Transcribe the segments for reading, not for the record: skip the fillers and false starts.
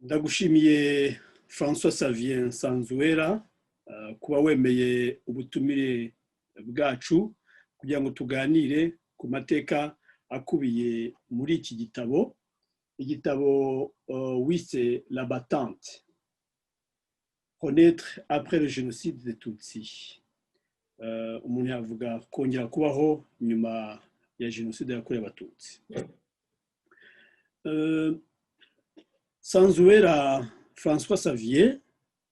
Ndagushimiye François Xavier Nsanzuwera kuba wemeye ubutumire bwacu kugira ngo tuganire ku mateka akubiye muri iki gitabo. Igitabo wise La Battante, Renaître après le génocide des Tutsis. Umuntu yavuga kongera kubaho nyuma ya jenoside yakorewe Abatutsi. Nsanzuwera François Xavier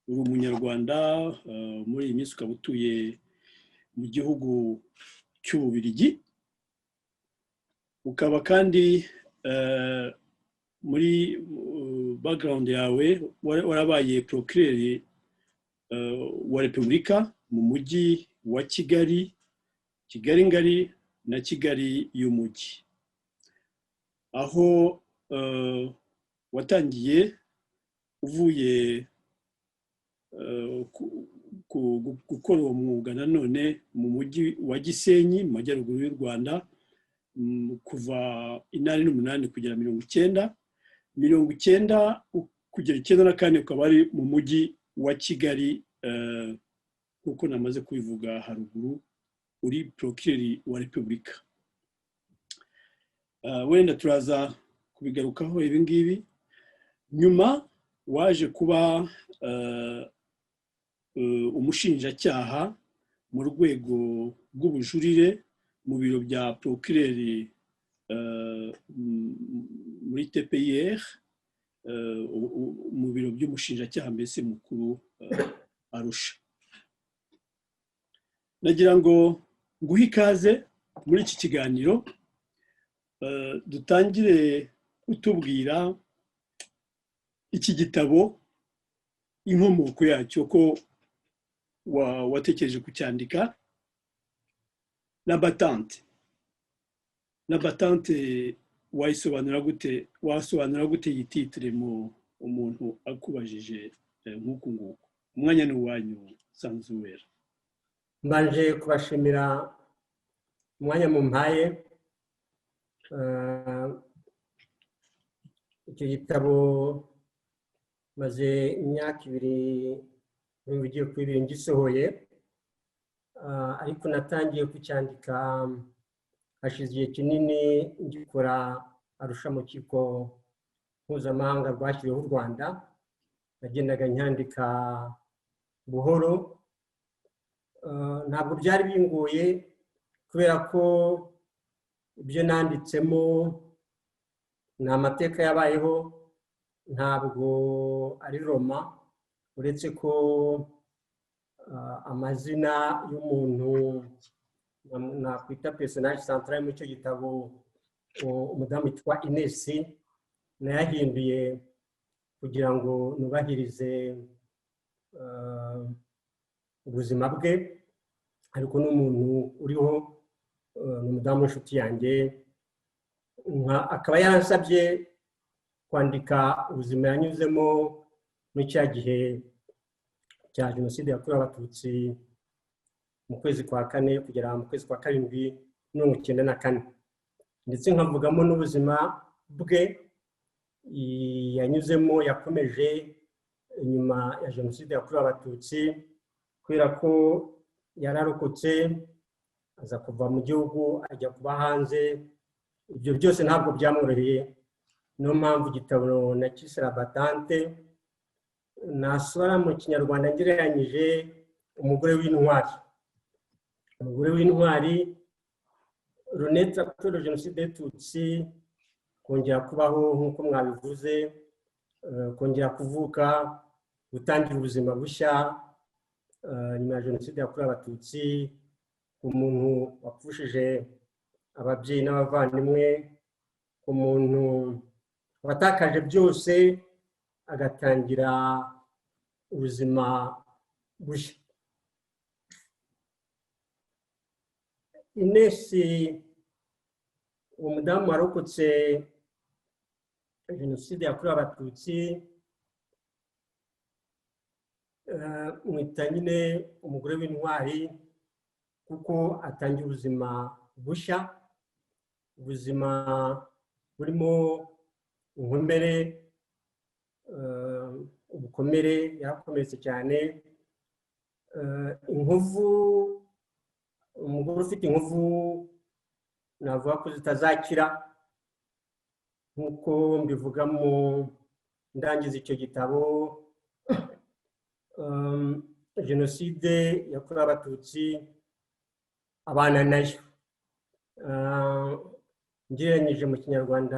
uri umunyarwanda muri iyi minsi ukaba utuye mu gihugu cy'Ububiligi, ukaba kandi muri background yawe warabaye procureur wa Repubulika mu mujyi wa Kigali ngari na Kigali y'umujyi, aho watangiye uvuye gukora uwo mwuga nanone mu mujyi wa Gisenyi mu majyaruguru y'u Rwanda kuva 88 kugera 90 kugera 94 ukaba ari mu mujyi wa Kigali, kuko namaze kubivuga haruguru uri procureur wa Repubulika. Wenda turaza kubigarukaho ibi ngibi. Nyuma waje kuba umushinjacyaha mu rwego rw'ubujurire mu biro bya procureur muri TPIR, mu biro by'umushinjacyaha mbese mukuru Arusha. Nagira ngo nguhe ikaze muri iki kiganiro, dutangire utubwira iki gitabo, inkomoko yacyo, ko watekereje kucyandika. La Battante wasobanura gute iyi titre mu umuntu akubajije nk'uku nguku? Umwanya ni uwanyu Nsanzuwera. Mbanje kubashimira umwanya mumpaye. Icyo gitabo maze imyaka 2 bigiye kuri 2 ngisohoye, ariko natangiye kucyandika hashize igihe kinini ngikora Arusha mu kigo mpuzamahanga rwashyiriweho u Rwanda. Nagendaga nyandika buhoro, ntabwo byari bingoye kubera ko ibyo nanditsemo ni amateka yabayeho, ntabwo ari Roma, uretse ko amazina y'umuntu nakwita personnage central muri icyo gitabo, umudamu witwa Ines, nayahinduye kugira ngo nubahirize ubuzima bwe, ariko n'umuntu uriho ni umudamu w'inshuti yanjye, akaba yaransabye kwandika ubuzima yanyuzemo muri cya gihe cya jenoside yakorewe Abatutsi mu kwezi kwa 4 kugera mu kwezi kwa 7 1994, ndetse nkavugamo n'ubuzima bwe yanyuzemo yakomeje nyuma ya jenoside yakorewe Abatutsi, kubera ko yararokotse aza kuva mu gihugu ajya kuba hanze. Ibyo byose ntabwo byamworoheye, niyo mpamvu igitabo nakise La Battante nasora mu Kinyarwanda ngereranyije umugore w'intwari. Umugore w'intwari, Renaître après le génocide des Tutsis, kongera kubaho nk'uko mwabivuze, kongera kuvuka, gutangira ubuzima bushya nyuma ya jenoside yakorewe Abatutsi, umuntu wapfushije ababyeyi n'abavandimwe, umuntu watakaje byose agatangira ubuzima bushya. Ines, uwo mudamu warokotse jenoside yakorewe Abatutsi, mwita nyine umugore w'intwari kuko atangira ubuzima bushya, ubuzima burimo inkomere, mukomere, yarakomeretse cyane. Inkovu, umugore ufite inkovu navuga ko zitazakira, nk'uko mbivuga mu ndangiza icyo gitabo. Jenoside yakorewe Abatutsi abana nayo, ngereranyije mu Kinyarwanda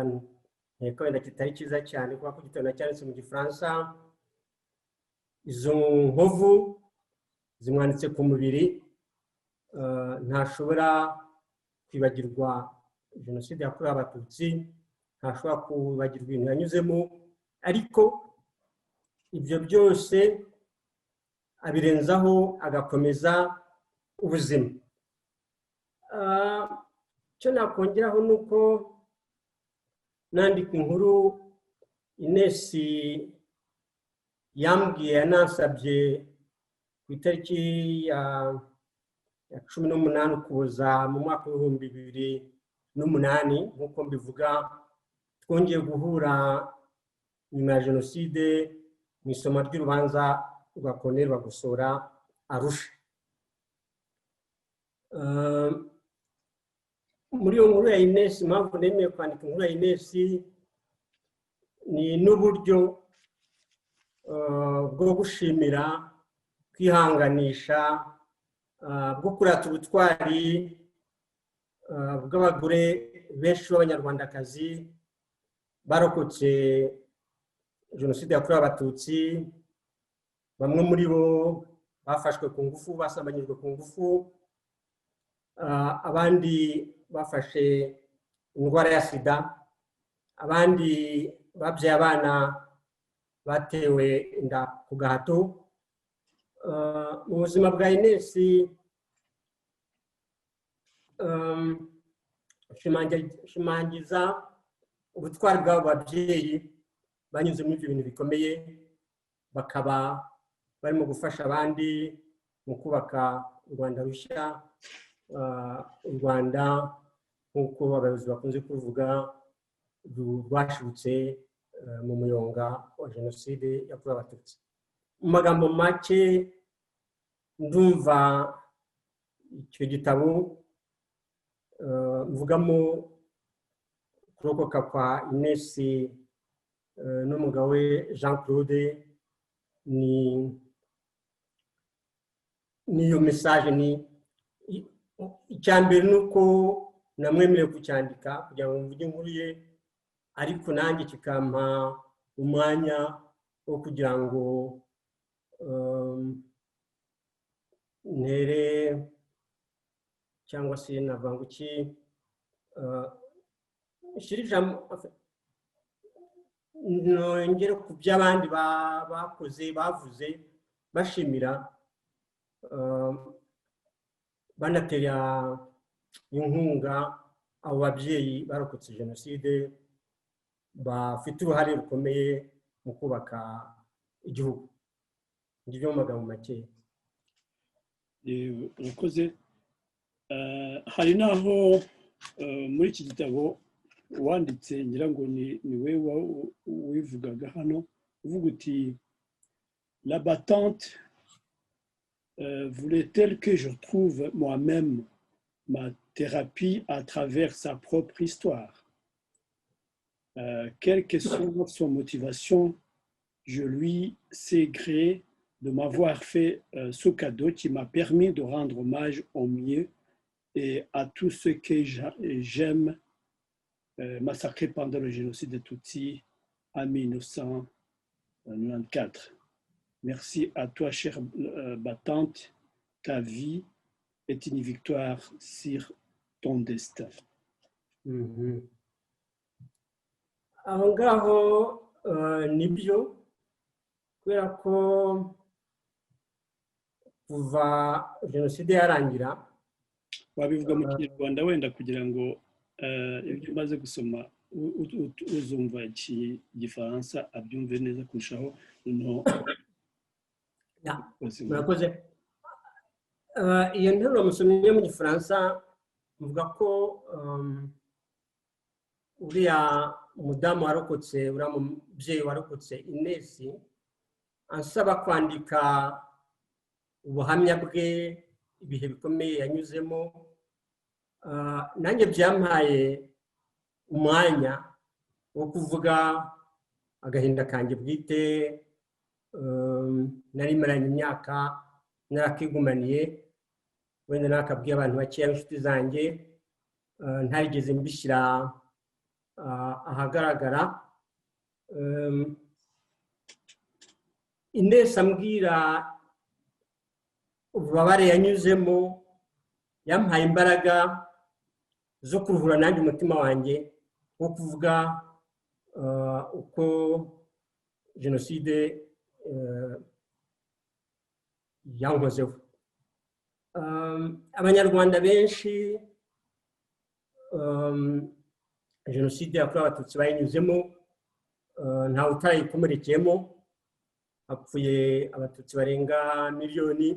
nkeka wenda kitari cyiza cyane kubera ko igitabo nacyanditse mu Gifaransa. Izo nkovu zimwanditse ku mubiri, ntashobora kwibagirwa Jenoside yakorewe Abatutsi, ntashobora kwibagirwa ibintu yanyuzemo, ariko ibyo byose abirenzaho agakomeza ubuzima. Icyo nakongeraho ni uko nandika inkuru Ines yambwiye, yanansabye ku itariki ya 18 Ukuboza mu mwaka w'ibihumbi 2008, nk'uko mbivuga, twongeye guhura nyuma ya Jenoside mu isoma ry'urubanza rwa Colonel Bagosora Arusha. Muri iyo nkuru ya Ines, impamvu nemeye kwandika inkuru ya Ines ni n'uburyo bwo gushimira, kwihanganisha, bwo kurata ubutwari bw'abagore benshi b'Abanyarwandakazi barokotse Jenoside yakorewe Abatutsi. Bamwe muri bo bafashwe ku ngufu, basambanyijwe ku ngufu, abandi bafashe indwara ya sida, abandi babyaye abana batewe inda ku gahato. Mu buzima bwa Ines shimangiza ubutwari bw'abo babyeyi banyuze muri ibyo bintu bikomeye, bakaba barimo gufasha abandi mu kubaka u Rwanda rushya, u Rwanda nk'uko abayobozi bakunze kuvuga rwashibutse mu muyonga wa Jenoside yakorewe Abatutsi. Mu magambo make, ndumva icyo gitabo mvugamo kurokoka kwa Ines n'umugabo we Jean Claude, niyo message. Ni icyambere nuko namwemereye kucyandika kugira ngo mvuge inkuru ye, ariko nanjye kikampa umwanya wo kugira ngo ntere cyangwa se navanguki nongere ku by'abandi bakoze, bavuze, bashimira, banatera inkunga abo babyeyi barokotse Jenoside, bafite uruhare rukomeye mu kubaka igihugu. Ngibyo mu magambo make. Urakoze. Hari naho muri iki gitabo wanditse, ngira ngo ni we wivugaga hano, uvuga uti la battante voulait-elle que je trouve moi-même ma thérapie à travers sa propre histoire. Quelle que soit son motivation, je lui sais gré de m'avoir fait ce cadeau qui m'a permis de rendre hommage au mieux et à tous ceux que j'aime massacrés pendant le génocide de Tutsis en 1994. Merci à toi, chère battante. Ta vie est une victoire sur ton destin. Aho ngaho nibyo, kubera ko kuva Jenoside yarangira. Wabivuga mu Kinyarwanda wenda kugira ngo ibyo umaze gusoma uzumva Igifaransa abyumve neza kurushaho. Murakoze. Iyo nteruro musomye mu Gifaransa mvuga ko uriya umudamu warokotse, uriya mubyeyi warokotse Ines, ansaba kwandika ubuhamya bwe, ibihe bikomeye yanyuzemo. Nanjye byampaye umwanya wo kuvuga agahinda kanjye bwite, nari maranye imyaka narakigumaniye, wenda nakabwiye abantu bakeya b'inshuti zanjye, ntarigeze mbishyira ahagaragara. Ineza ambwira ububabare yanyuzemo yampaye imbaraga zo kuruhura nanjye umutima wanjye wo kuvuga uko jenoside yankozeho. Abanyarwanda benshi jenoside yakorewe abatutsi bayinyuzemo, ntawe utayikomerekeyemo. Hapfuye abatutsi barenga miliyoni,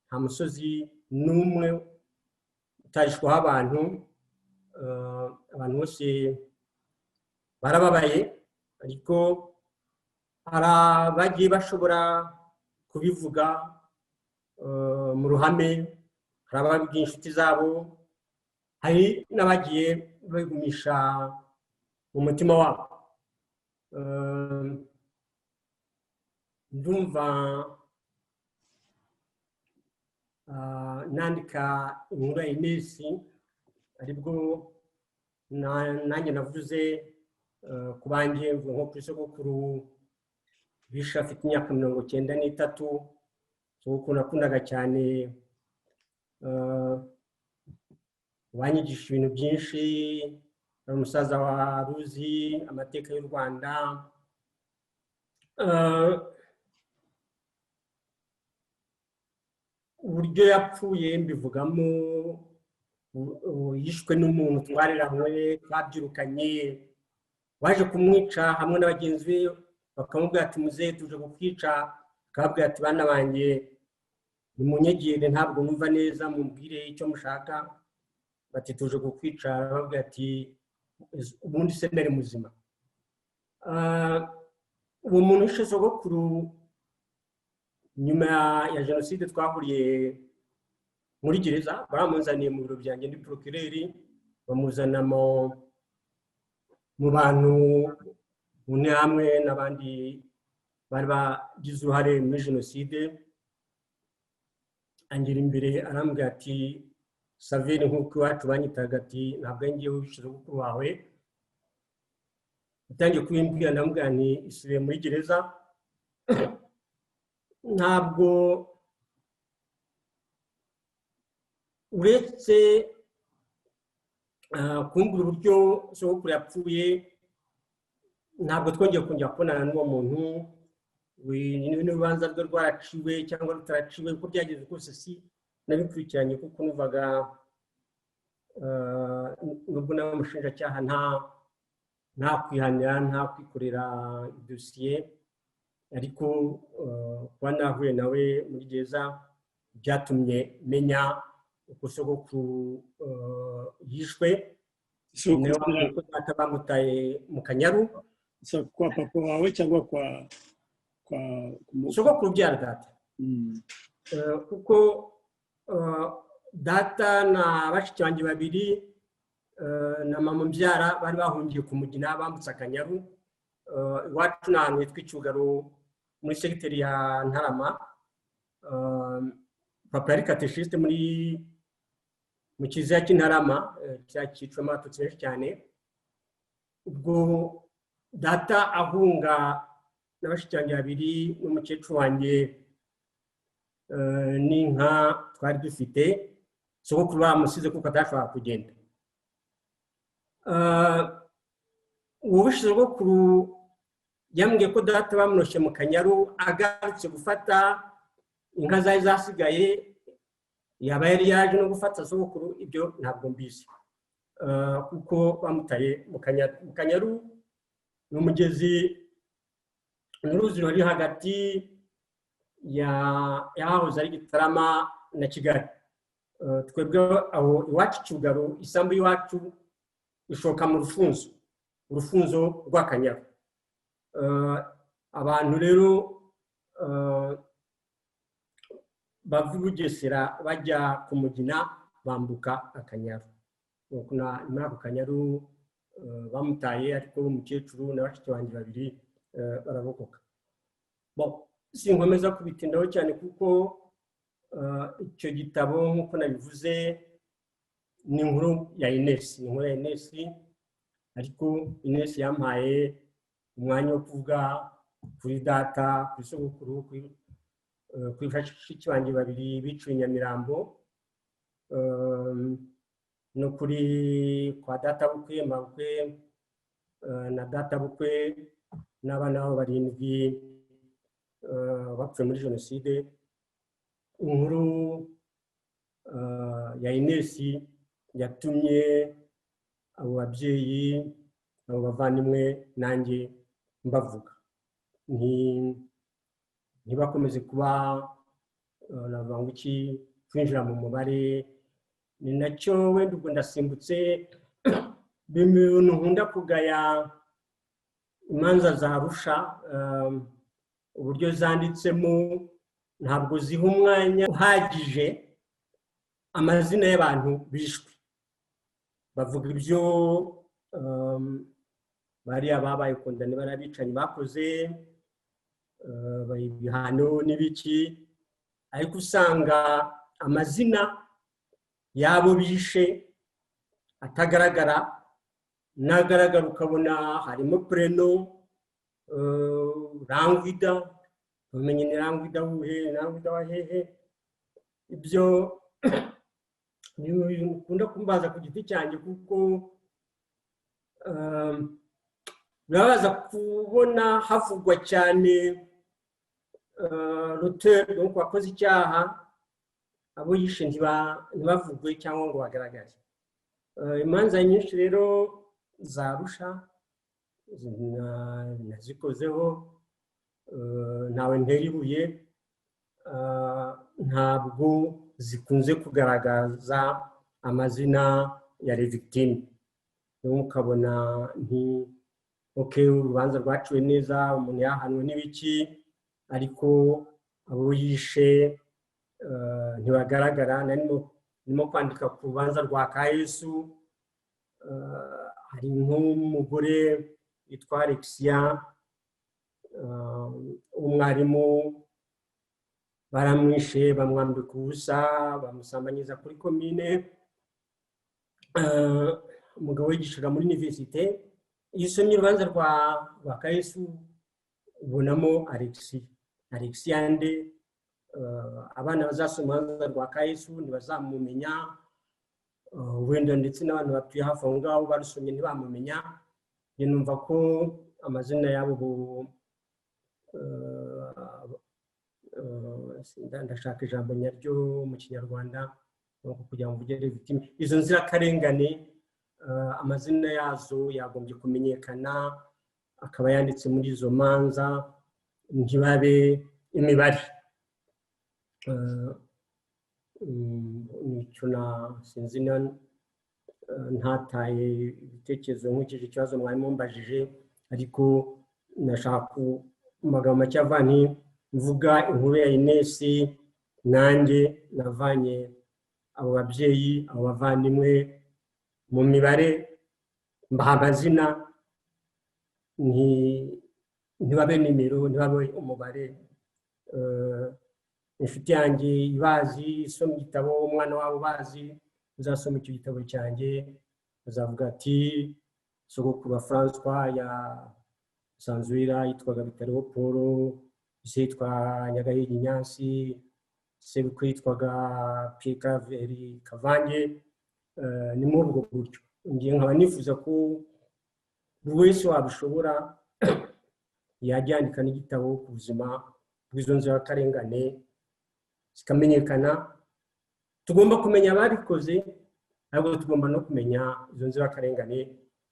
nta musozi n'umwe utarishwaho abantu. Abantu bose barababaye, ariko hari abagiye bashobora kubivuga mu ruhame, hari ababwiye inshuti zabo, hari n'abagiye babigumisha mu mutima wabo. Ndumva nandika inkuru ya Inesi, aribwo nanjye navuze ku banjye nko kuri sogokuru bishe afite imyaka 93. Sogokuru nakundaga cyane, wanyigisha ibintu byinshi, ari umusaza wari uzi amateka y'u Rwanda. Uburyo yapfuye mbivugamo, yishwe n'umuntu twareranywe, twabyirukanye, waje kumwica hamwe na bagenzi be, bakamubwira ati muzehe tuje kukwica, akababwira ati bana banjye nimunyegere, ntabwo numva neza, mumbwire icyo mushaka. Bati tuje kukwica, arababwira ati ubundi se nari muzima. Uwo muntu wishe sogokuru nyuma ya jenoside twahuriye muri gereza, baramuzaniye mu biro byanjye ndi procureur, bamuzana mu bantu bune hamwe n'abandi bari bagize uruhare muri jenoside. Angira imbere arambwira ati Saveri nk'uko iwacu banyitaga, ati ntabwo ngiye wishe sogokuru wawe. Utangiye kubimbwira, ndamubwira nti isubiye muri gereza. Ntabwo uretse kumbura uburyo sogokuru yapfuye, ntabwo twongeye kongera kubonana n'uwo muntu. N'urubanza rwe rwaraciwe cyangwa rutaraciwe, uko byageze kose si nabikurikiranye, kuko numvaga nubwo nawe umushinjacyaha nta kwihanira, nta kwikorera dosiye, ariko kuba nahuye nawe muri gereza byatumye menya uko sogokuru yishwe. Bamutaye mu Kanyaru. Kwa papa wawe cyangwa kwa sogokuru byara data? Kuko data na bashiki banjye babiri na mama mbyara bari bahungiye ku Mugina, bambutse Akanyaru. Iwacu ni ahantu hitwa Icyugaro muri segiteri ya Ntarama. Papa yari kateshiste mu kiliziya cy'Intarama, cyacicwemo abatutsi benshi cyane. Ubwo data ahunga na bashiki banjye babiri n'umukecuru wanjye n'inka twari dufite, sogokuru bamusize kuko atashobora kugenda. Uwo wishe sogokuru yambwiye ko data bamuroshye mu Kanyaru, agarutse gufata inka zari zasigaye, yaba yari yaje no gufata sogokuru, ibyo ntabwo mbizi, kuko bamutaye mu Kanyaru. Mu Kanyaru ni umugezi, n'uruzi ruri hagati yahoze ari Gitarama na Kigali. Twebwe aho iwacu Cyugaro, isambu y'iwacu ishoka mu urufunzo rw'Akanyaru. Abantu rero bava i Bugesera bajya ku Mugina bambuka Akanyaru. Muri ako Kanyaru bamutaye, ariko umukecuru na bashiki banjye babiri bararokoka. Sinkomeza kubitindaho cyane kuko icyo gitabo nk'uko nabivuze ni inkuru ya Ines, ariko Ines yampaye umwanya wo kuvuga kuri data, kuri sogokuru, kuri bashiki banjye babiri biciwe i Nyamirambo, no kuri kwa data bukwe, mabukwe na data bukwe n'abana babo 7 bapfuye muri Jenoside. Inkuru ya Ines yatumye abo babyeyi, abo bavandimwe nanjye mbavuga, ntibakomeze kuba navuga iki kwinjira mu mubare. Ni nacyo wenda ubwo ndasimbutse bintu nkunda kugaya imanza za Arusha, uburyo zanditsemo ntabwo ziha umwanya uhagije amazina y'abantu bishwe. Bavuga ibyo bariya babaye kondane, barabicanyi bakoze ibihano n'ibiki, ariko usanga amazina yabo bishe atagaragara, nagaragara ukabona harimo Preno, Rangwida, umenye ni Rangwida wuhe, Rangwida wa hehe. Ibyo nikunda kumbaza ku giti cyanjye, kuko birabaza kubona havugwa cyane l'auteur, donc wakoze icyaha, abo yishe ntibavugwe cyangwa ngo bagaragaze. Imanza nyinshi rero za Arusha nazikozeho, ntawe ntera ibuye, ntabwo zikunze kugaragaza amazina ya victime. Ukabona urubanza rwaciwe neza, umuntu yahanwe n'ibiki, ariko abo yishe ntibagaragara. Narimo kwandika ku rubanza rwa Kayesu, hari nk'umugore witwa Alexia, umwarimu, baramwishe, bamwambika ubusa, bamusambanyiza kuri komine. Umugabo wigishaga muri universite. Iyo usomye urubanza rwa Kayesu ubonamo Alexia nde. Abana bazasoma urubanza rwa Kayesu ntibazamumenya, wenda ndetse n'abantu batuye hafi aho ngaho barusomye ntibamumenya. Numva ko amazina yabo ndashaka ijambo nyaryo mu Kinyarwanda kugira ngo mvuge victime. Izo nzirakarengane amazina yazo yagombye kumenyekana, akaba yanditse muri izo manza, ntibabe imibare. Nicyo sinzi ntataye ibitekerezo nk'ikije ikibazo mwari mumbajije, ariko nashaka mu magambo make avanye mvuga inkuru ya Ines. Nanjye navanye abo babyeyi, abo bavandimwe mu mibare, mbaha amazina, ntibabe nimero, ntibabe umubare. Inshuti yanjye ibazi, isoma igitabo, umwana wabo bazi, uzasoma icyo gitabo cyanjye azavuga ati sogokuru wa François ya Sanzwira yitwaga Bitaro Paul, se yitwa Nyagahigi Nyansi, sebukwe yitwaga Pierre Caveri Kavange. Ni muri ubwo buryo ngiye nkaba nifuza ko buri wese wabishobora yajya yandika n'igitabo ku buzima bw'izo nzirakarengane zikamenyekana. Tugomba kumenya ababikoze, ariko tugomba no kumenya izo nzirakarengane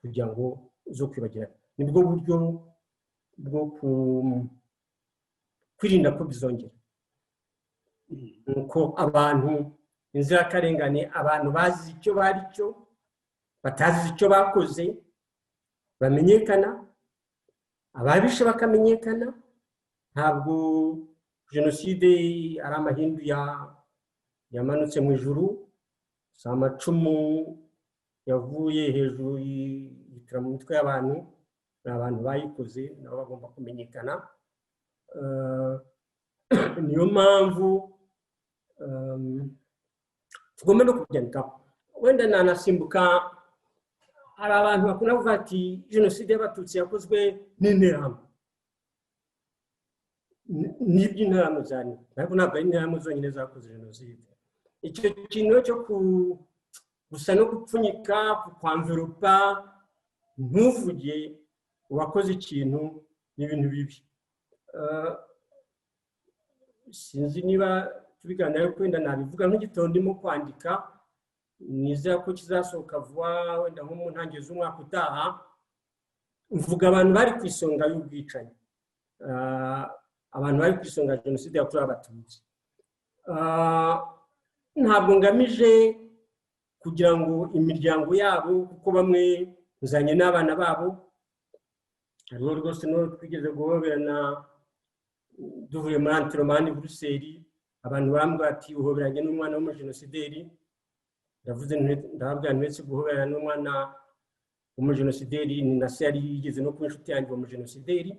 kugira ngo zo kwibagirana. Nibwo buryo bwo kwirinda ko bizongera. Nuko abantu inzirakarengane, abantu bazi icyo bari cyo, batazi icyo bakoze, bamenyekana, ababishe bakamenyekana. Ntabwo jenoside ari amahindu yamanutse mu ijuru, si amacumu yavuye hejuru yitira mu mitwe y'abantu, ni abantu bayikoze nabo bagomba kumenyekana. Niyo mpamvu tugomba no kubyandikaho. Wenda nanasimbuka, hari abantu bakunda kuvuga ati jenoside y'abatutsi yakozwe n'interahamwe. N'iby'interahamwe cyane, ariko ntabwo ari interahamwe zonyine zakoze jenoside. Icyo kintu cyo gusa no gupfunyika, kwamveropa, ntuvuge uwakoze ikintu n'ibintu bibi. Sinzi niba tubiganira ariko wenda nabivuga nk'igitondo ndimo kwandika, nizera ko kizasohoka vuba, wenda nko mu ntangiriro z'umwaka utaha. Mvuga abantu bari ku isonga y'ubwicanyi, abantu bari ku isonga ya jenoside yakorewe abatutsi. Ntabwo ngamije kugira ngo imiryango yabo, kuko bamwe nzanye n'abana babo, hariho rwose no twigeze guhoberana duvuye muri Antiromani Buruseli, abantu bambwira ati uhoberanye n'umwana w'umujenosideri. Ndababwira ndetse guhoberana n'umwana w'umujenosideri ni na se yari yigeze no kuba inshuti yanjye w'umujenosideri,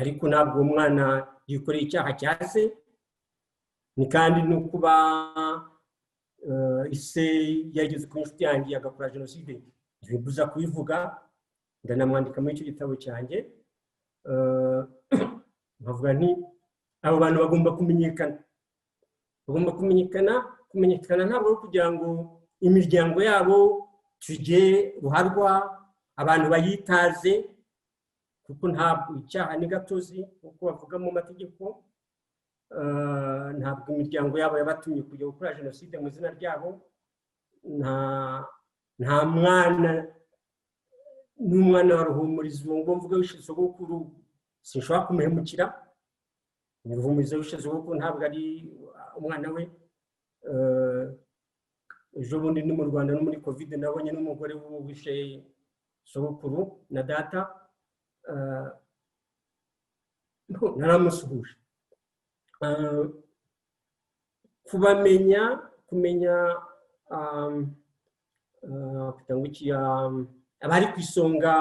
ariko ntabwo uwo mwana yikoreye icyaha cya se, ni kandi no kuba ise yageze ku inshuti yanjye agakora jenoside, ntibibuza kubivuga, ndanamwandika muri icyo gitabo cyanjye. Bavuga nti abo bantu bagomba kumenyekana, kumenyekana ntabwo ari kugira ngo imiryango yabo tujye ruharwa, abantu bayitaze, kuko ntabwo icyaha ni gatozi nk'uko bavuga mu mategeko. Ntabwo imiryango yabo yabatumye kujya gukora jenoside mu izina ryabo. Nta mwana n'umwana wa Ruhumuriza uwo ngo mvuga wishe sogokuru sinshobora kumuhemukira. Ni Ruhumuriza wishe sogokuru, ntabwo ari umwana we. Ejo bundi ni mu Rwanda no muri Covid nabonye n'umugore wishe sogokuru na data, naramusuhuje. Kumenya abari ku isonga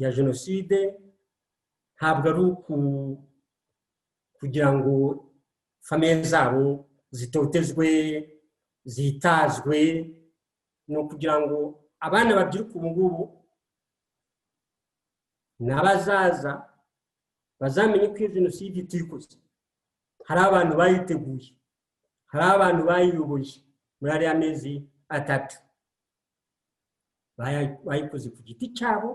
ya jenoside, ntabwo ari kugira ngo famiye zabo zitotezwe, zitazwe, no kugira ngo abana babyiruka ubu ngubu n'abazaza bazamenye ko iyo jenoside itikoze. Hari abantu bayiteguye, hari abantu bayiyoboye muri ariya mezi atatu, bayikoze ku giti cyabo.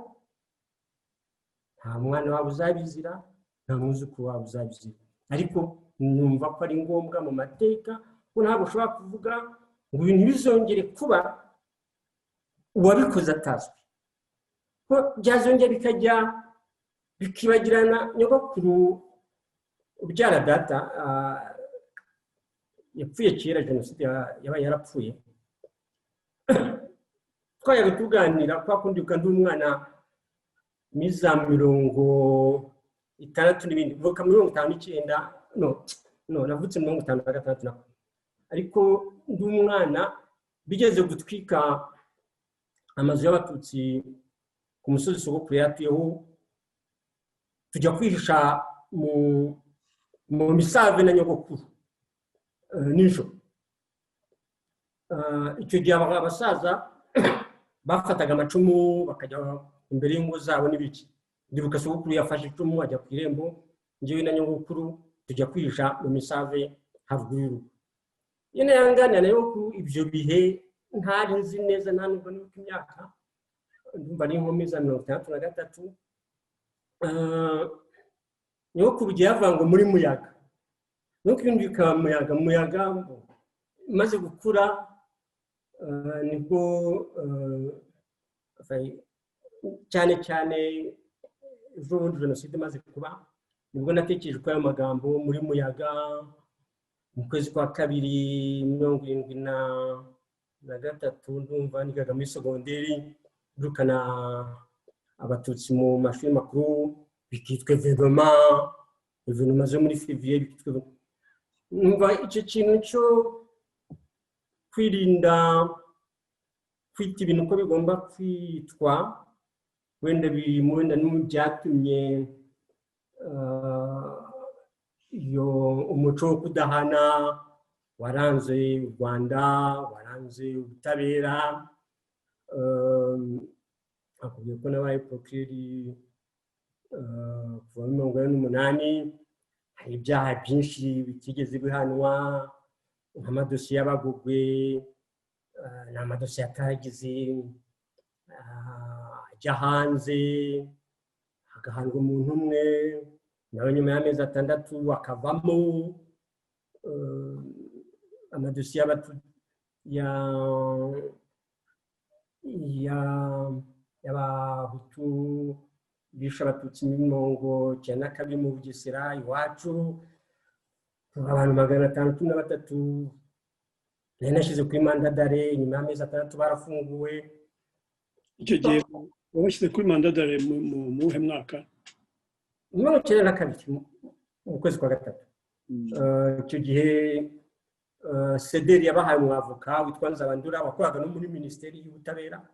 Nta mwana wabo uzabizira, nta mwuzukuru wabo uzabizira, ariko numva ko ari ngombwa mu mateka ko ntabwo ushobora kuvuga ngo ibintu bizongere kuba uwabikoze atazwi, ko byazongera bikajya bikibagirana. Nyogokuru ubyara data yapfuye kera, jenoside yabaye yarapfuye. Twayaga tuganira kwa kundi ukandi umwana miza 60 n'ibindi, vuka 59, navutse 56 nako. Ariko ndi umwana bigeze gutwika amazu y'abatutsi ku musozi sogokuru yatuyeho, tujya kwihisha mu misave na nyogokuru nijoro. Icyo gihe abasaza bafataga amacumu bakajya imbere y'ingo zabo n'ibiki. Ndibuka sogokuru yafashe icumu ajya ku irembo, njyewe na nyogokuru tujya kwihisha mu misave haruguru y'urugo. Yene yanganira nayo ku ibyo bihe ntari nzi neza, nta nubwo nibuka imyaka, ndumva ari inkumi za 63. Nyogokuru ugiye yavuga ngo muri muyaga, nuko ibindi bikaba muyaga. Maze gukura nibwo cyane ejo bundi jenoside imaze kuba, nibwo natekereje ko ayo magambo muri muyaga mu kwezi kwa 2/73 ndumva nigaga muri segonderi, birukana abatutsi mu mashuri makuru, bikitwe vedoma événement zo muri février numva icyo kintu cyo kwirinda kwita ibintu uko bigomba kwitwa wenda wenda n'ibyatumye iyo umuco wo kudahana waranze u Rwanda, waranze ubutabera. Akubwiye ko nabaye procureur kuva muri 1988, hari ibyaha byinshi bitigeze bihanwa nk'amadosiye y'abagogwe, n'amadosiye atagize ajya hanze, hagahanwa umuntu umwe nawe nyuma y'amezi 6 akavamo. Amadosiye y'abahutu bishe abatutsi muri 1992 mu Bugesera iwacu, abantu 563 nashyize kuri mandadare, nyuma y'amezi 6 barafunguwe. Icyo gihe washyize kuri mandadare mu muhe mwaka? 1992 mu kwezi kwa 3. Icyo gihe Sederi yabahaye umwavoka witwa Nzabandura wakoraga no muri Minisiteri y'Ubutabera,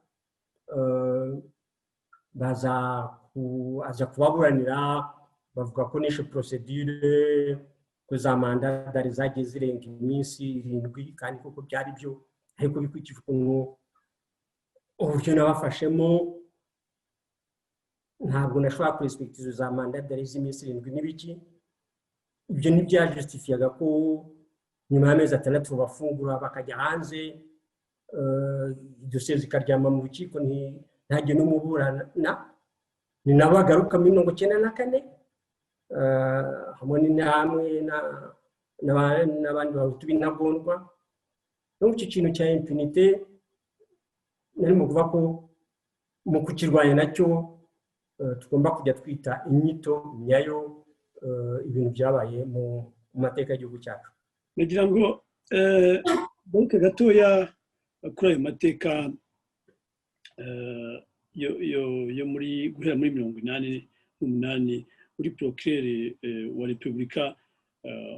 aza kubaburanira bavuga ko nishe procedure ko za mandadare zagiye zirenga iminsi 7 kandi koko byari byo, ariko bikurikije ukuntu uburyo nabafashemo ntabwo nashobora kurespectiza za mandadare z'iminsi 7 n'ibiki. Ibyo ntibyajustifiyaga ko nyuma y'amezi 6 bafungura bakajya hanze, dosiye zikaryama mu rukiko ntajye n'umuburana. Ni nabo bagaruka muri 1994 hamwe n'abandi bahutu b'intagondwa. Donc iki kintu cya impunité nari mu kuvuga ko mu kukirwanya nacyo tugomba kujya twita inyito nyayo ibintu byabaye mu mateka y'igihugu cyacu. Nagira ngo donc gatoya kuri ayo mateka yo muri guhera muri 1988 uri procureur wa Repubulika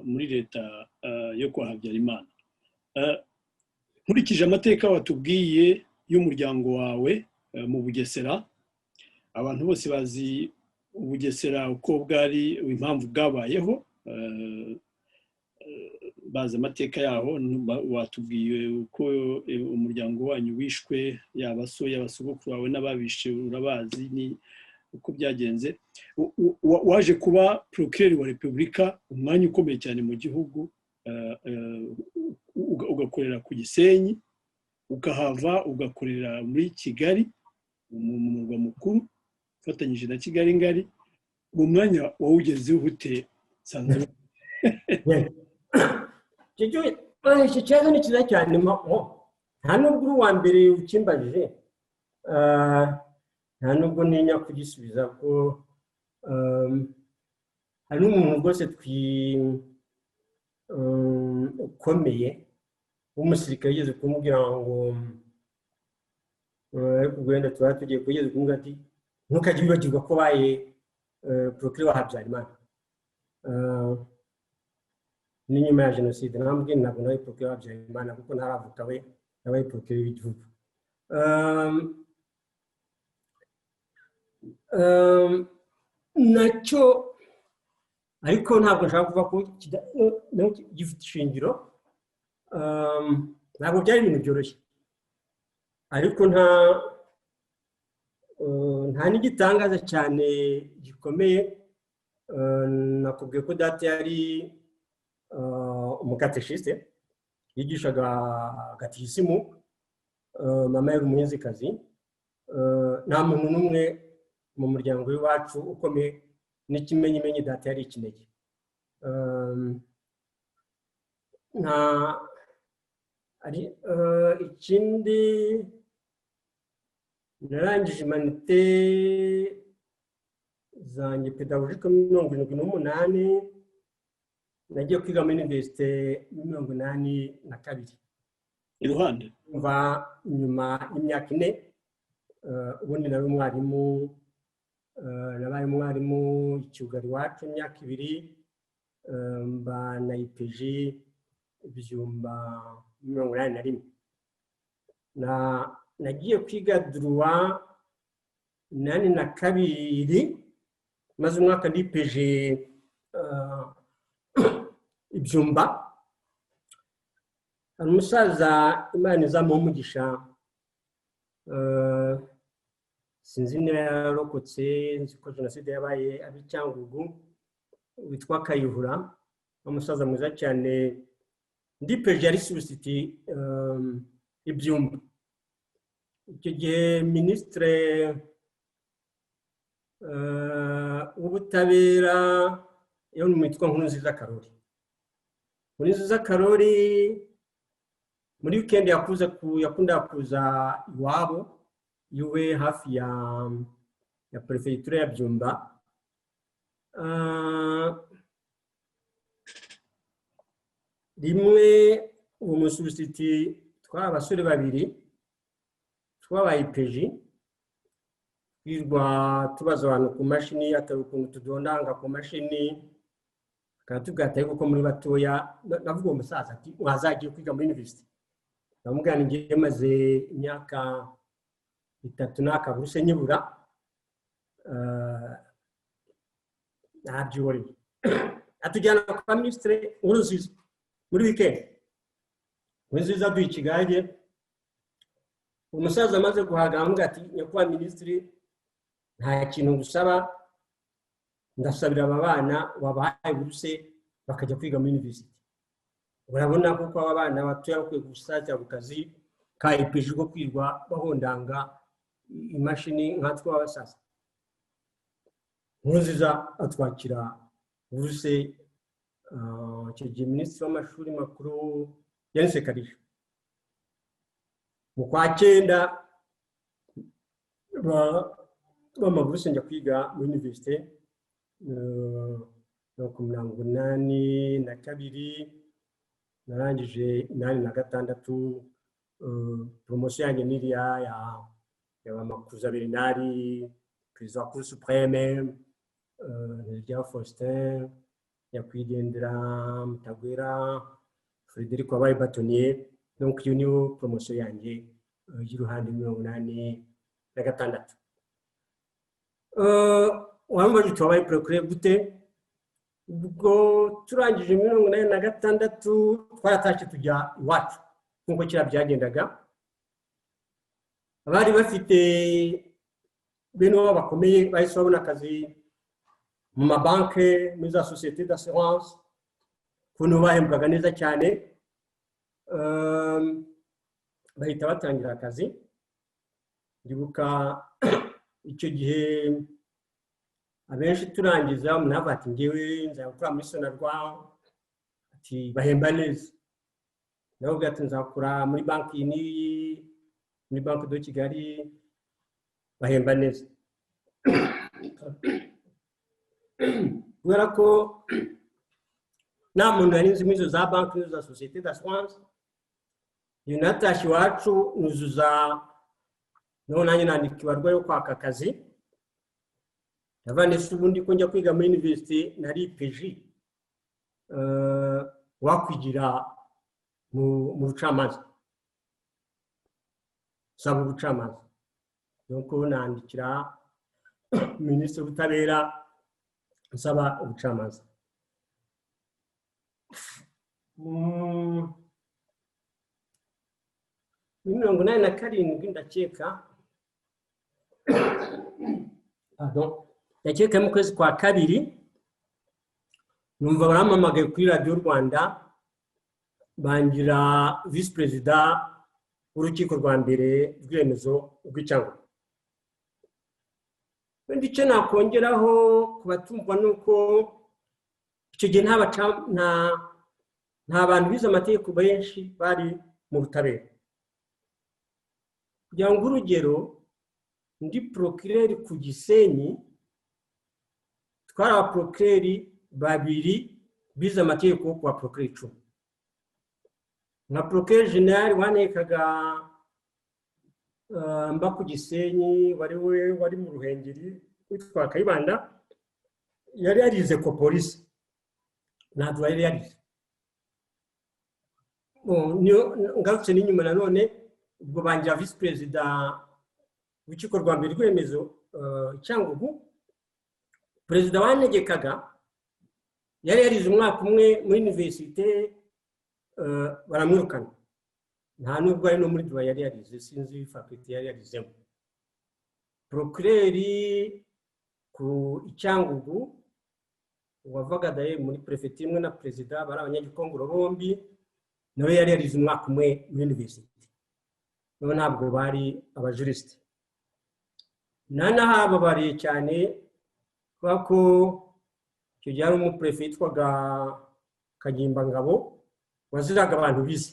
muri leta yo kwa Habyarimana. Nkurikije amateka watubwiye y'umuryango wawe mu Bugesera, abantu bose bazi Ubugesera uko bwari, impamvu bwabayeho, bazi amateka yaho. Watubwiye uko umuryango wanyu wishwe, yaba so y'abasogokuru bawe n'ababishe urabazi ni uko byagenze. Waje kuba procureur wa Repubulika, umwanya ukomeye cyane mu gihugu, ugakorera ku Gisenyi, ukahava ugakorera muri Kigali mu murwa mukuru ufatanyije na Kigali ngari. Mu mwanya wawugezeho ute Sanzwe? Iki kibazo ni cyiza cyane, nta nubwo uri uwa mbere ukimbajije, nta nubwo ntinya kugisubiza ko hari n'umuntu rwose ukomeye w'umusirikare yigeze kumubwira ngo wenda tuba tugiye kugeza kumubwira ati ntukajye wibagirwa ko baye procureur wa Habyarimana ni nyuma ya jenoside. Namubwiye ntabwo nawe procureur wa Habyarimana kuko ntaravuka we nabaye procureur w'igihugu. Nacyo ariko ntabwo nshaka kuvuga ko gifite ishingiro. Ntabwo byari ibintu byoroshye, ariko nta n'igitangaza cyane gikomeye. Nakubwiye ko data yari umukateshiste, yigishaga gatisimu, mama yari umuhinzikazi. Nta muntu n'umwe mu muryango w'iwacu ukomeye n'ikimenyimenyi data yari ikinege. Ikindi narangije humanité zanjye pédagogique muri 1978, nagiye kwiga muri université muri 1982 iruhande. Mva nyuma y'imyaka 4 ubundi nari umwarimu, nabaye umwarimu icyugari wacu imyaka 2 mba na IPG ibyumba 81. Nagiye kwiga droit 82 maze umwaka ndi IPG ibyumba. Hari umusaza Imana izamuha umugisha, sinzi niba yararokotse, nzi ko jenoside yabaye abi Cyangugu, witwa Kayihura, umusaza mwiza cyane. Ndi IPG yari substitute ibyumba. Icyo gihe ministre w'ubutabera yo mwitwa Nkurunziza Karori. Nkurunziza Karori muri weekend yakunda kuza iwabo iwe hafi ya prefecture ya Byumba. Rimwe uwo musubstitute twabasore babiri twabaye IPG, twirwa tubaza abantu ku mashini, atari ukuntu tudondanga ku mashini, akatubwataye kuko muri batoya. Navuga uwo musaza ati mwazagiye kwiga muri university. Namugana ngiye maze imyaka 3 n'akaburuse nyibura, nabyore atujyana kwa ministre Nkurunziza muri weekend. Nkurunziza duha Kigali, umusaza amaze guhaga amuga ati nyakubahwa ministre, nta kintu gusaba, ndasabira aba bana wabahaye buruse bakajya kwiga muri university. Urabona ko aba bana batoya bakwiye gusatira ku kazi ka IPG ko kwirwa bahondanga imashini nkatwe abasasa. Nkurunziza atwakira buruse. Icyo gihe minisitiri w'amashuri makuru yansekarije. Mu kwa 9 bamaburuse njya kwiga muri university no ku 82. Narangije 86. Promotion yanjye niriya ya Makuza Bernard, président Cour suprême, Nteziryaho Faustin, Nyakwigendera Mutagwera, Frédéric wabaye bâtonnier. Donc iyo niyo promotion yanjye y'uruhande 86. Wambaje twabaye procureur gute? Ubwo turangije 86 twaratashye tujya iwacu nkuko kira byagendaga. Abari bafite bene wabo bakomeye bahise babona akazi mu mabanke, muri za société d'assurance, kuno bahembwaga neza cyane. Bahita batangira akazi. Ndibuka icyo gihe abenshi turangiza umuntu ati ngewe nzakora muri Sonarwa, ati bahemba neza. Nawe ati nzakora muri banki ni muri Banque de Kigali, bahemba neza. Kubera ko nta muntu yari nzi izo za banki n'izo za société d'assurance, iyo natashye iwacu nuzuza. None nanjye nandika ibarwa yo kwaka akazi. Navane ubundi ko njya kwiga muri university nari IPG wakwigira mu bucamanza, saba ubucamanza. Donc nandikira minisitiri w'ubutabera nsaba ubucamanza. Muri 87 ndakeka, ndakeka mu kwezi kwa 2 numva baramamagaye kuri Radio Rwanda bangira vice president w'urukiko rwa mbere rw'Iremezo rw'Icyangugu. Icyo nakongeraho kubatumva nuko icyo gihe nta bantu bize amategeko benshi bari mu butabera. Kugira ngo urugero, ndi procureur ku Gisenyi, twari abaprocureur 2 bize amategeko ku baprocureur 10. Na procureur general wanekaga mba ku Gisenyi wari mu Ruhengeri witwa Kayibanda, yari yarize ko polisi. ntabwo yari yarize. Ngarutse n'inyuma nanone ubwo bangira visi perezida w'urukiko rwa mbere rw'Remezo Cyangugu, perezida wanegekaga yari yarize umwaka umwe muri universite, baramwirukana. Nta nubwo ari no muri droit yari yarize, sinzi faculty yari yarizemo. Procureur ku Cyangugu wavaga daye muri prefecture imwe na perezida bari abanyagikongoro bombi, nawe yari yarize umwaka umwe muri universite, nabo ntabwo bari abajuriste. Nanahababariye cyane kubera ko icyo gihe hari umuprefet witwaga Kagimbangabo waziraga abantu bize,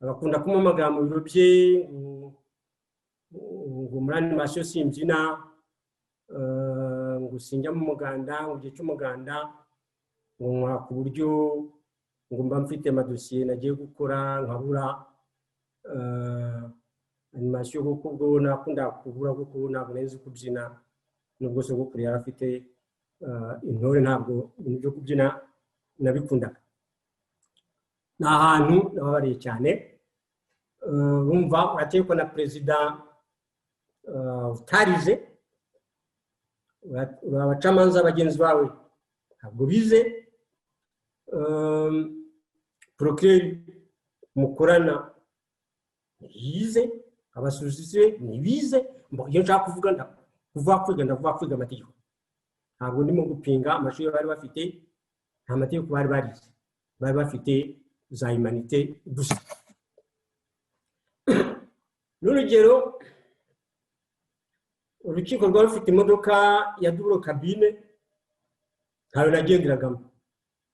agakunda kumamagara mu biro bye ngo muri animation simbyina, ngo sinjya mu muganda, ngo gihe cy'umuganda ngo nkora ku buryo ngo mba mfite amadosiye nagiye gukora nkabura animation kuko ubwo nakunda kubura kuko ntabwo nzi kubyina, nubwo sogokuru yari afite intore ntabwo ibintu byo kubyina nabikundaga. Ni ahantu nababariye cyane. Wumva uratekwa na perezida utarize, abacamanza bagenzi bawe ntabwo bize, procureur mukorana yize, abasusize nibize. Iyo nshaka kuvuga ndavuga kwiga amategeko, ntabwo ndimo gupinga amashuri bari bafite, nta mategeko bari barize, bari bafite za humanité gusa. N'urugero, urukiko rwari rufite imodoka ya double cabine, ntayo nagenderagamo,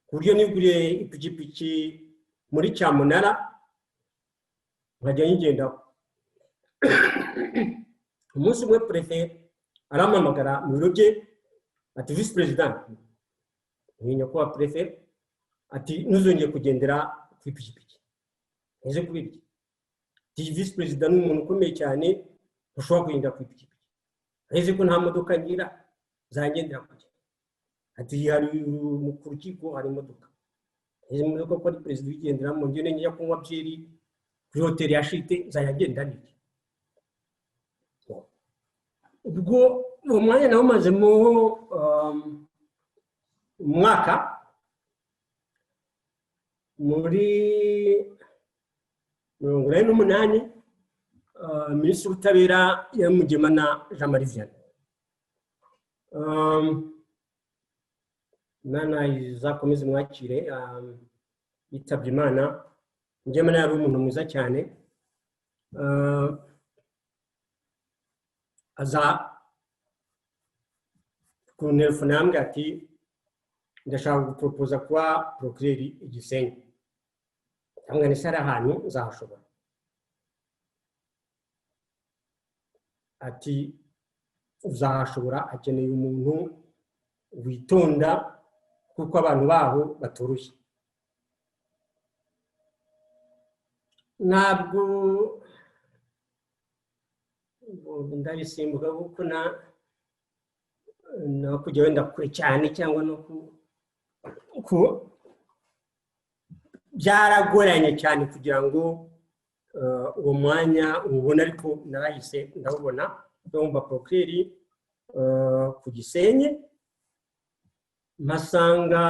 ku buryo niguriye ipikipiki muri Cyamunara nkajya nyigendaho. Umunsi umwe prefet arampamagara mu biro bye ati vice president, nyakubahwa prefet, ati ntuzongeye kugendera ku ipikipiki. Ese kubera iki? Ati vice president ni umuntu ukomeye cyane, ushobora kugendera ku ipikipiki. Ese ko nta modoka ngira zangendera kujya. Ati hari mu rukiko hari imodoka. Ese imodoka ko ari president wigendera mu ngene njya kunywa byeri kuri hoteli ya Shite zayagenda niki. Ubwo umwanya nawo mazemo umwaka muri 1998, Minisitiri w'Ubutabera Mugemana Jean Marie Vianney. Imana izakomeze mwakire, yitabye Imana. Mugemana yari umuntu mwiza cyane, aza kuntelefona yambwira ati ndashaka gupropoza kuba procureur i Gisenyi. Hamwe n'isara ahantu nzahashobora. Ati uzahashobora, akeneye umuntu witonda kuko abantu baho batoroshye. Ntabwo ndabisimbuka kuko no kujya wenda kure cyane cyangwa no ku byaragoranye cyane kugira ngo uwo mwanya ubona, ariko narahise ndabona ndumva procureur ku Gisenyi. Mpasanga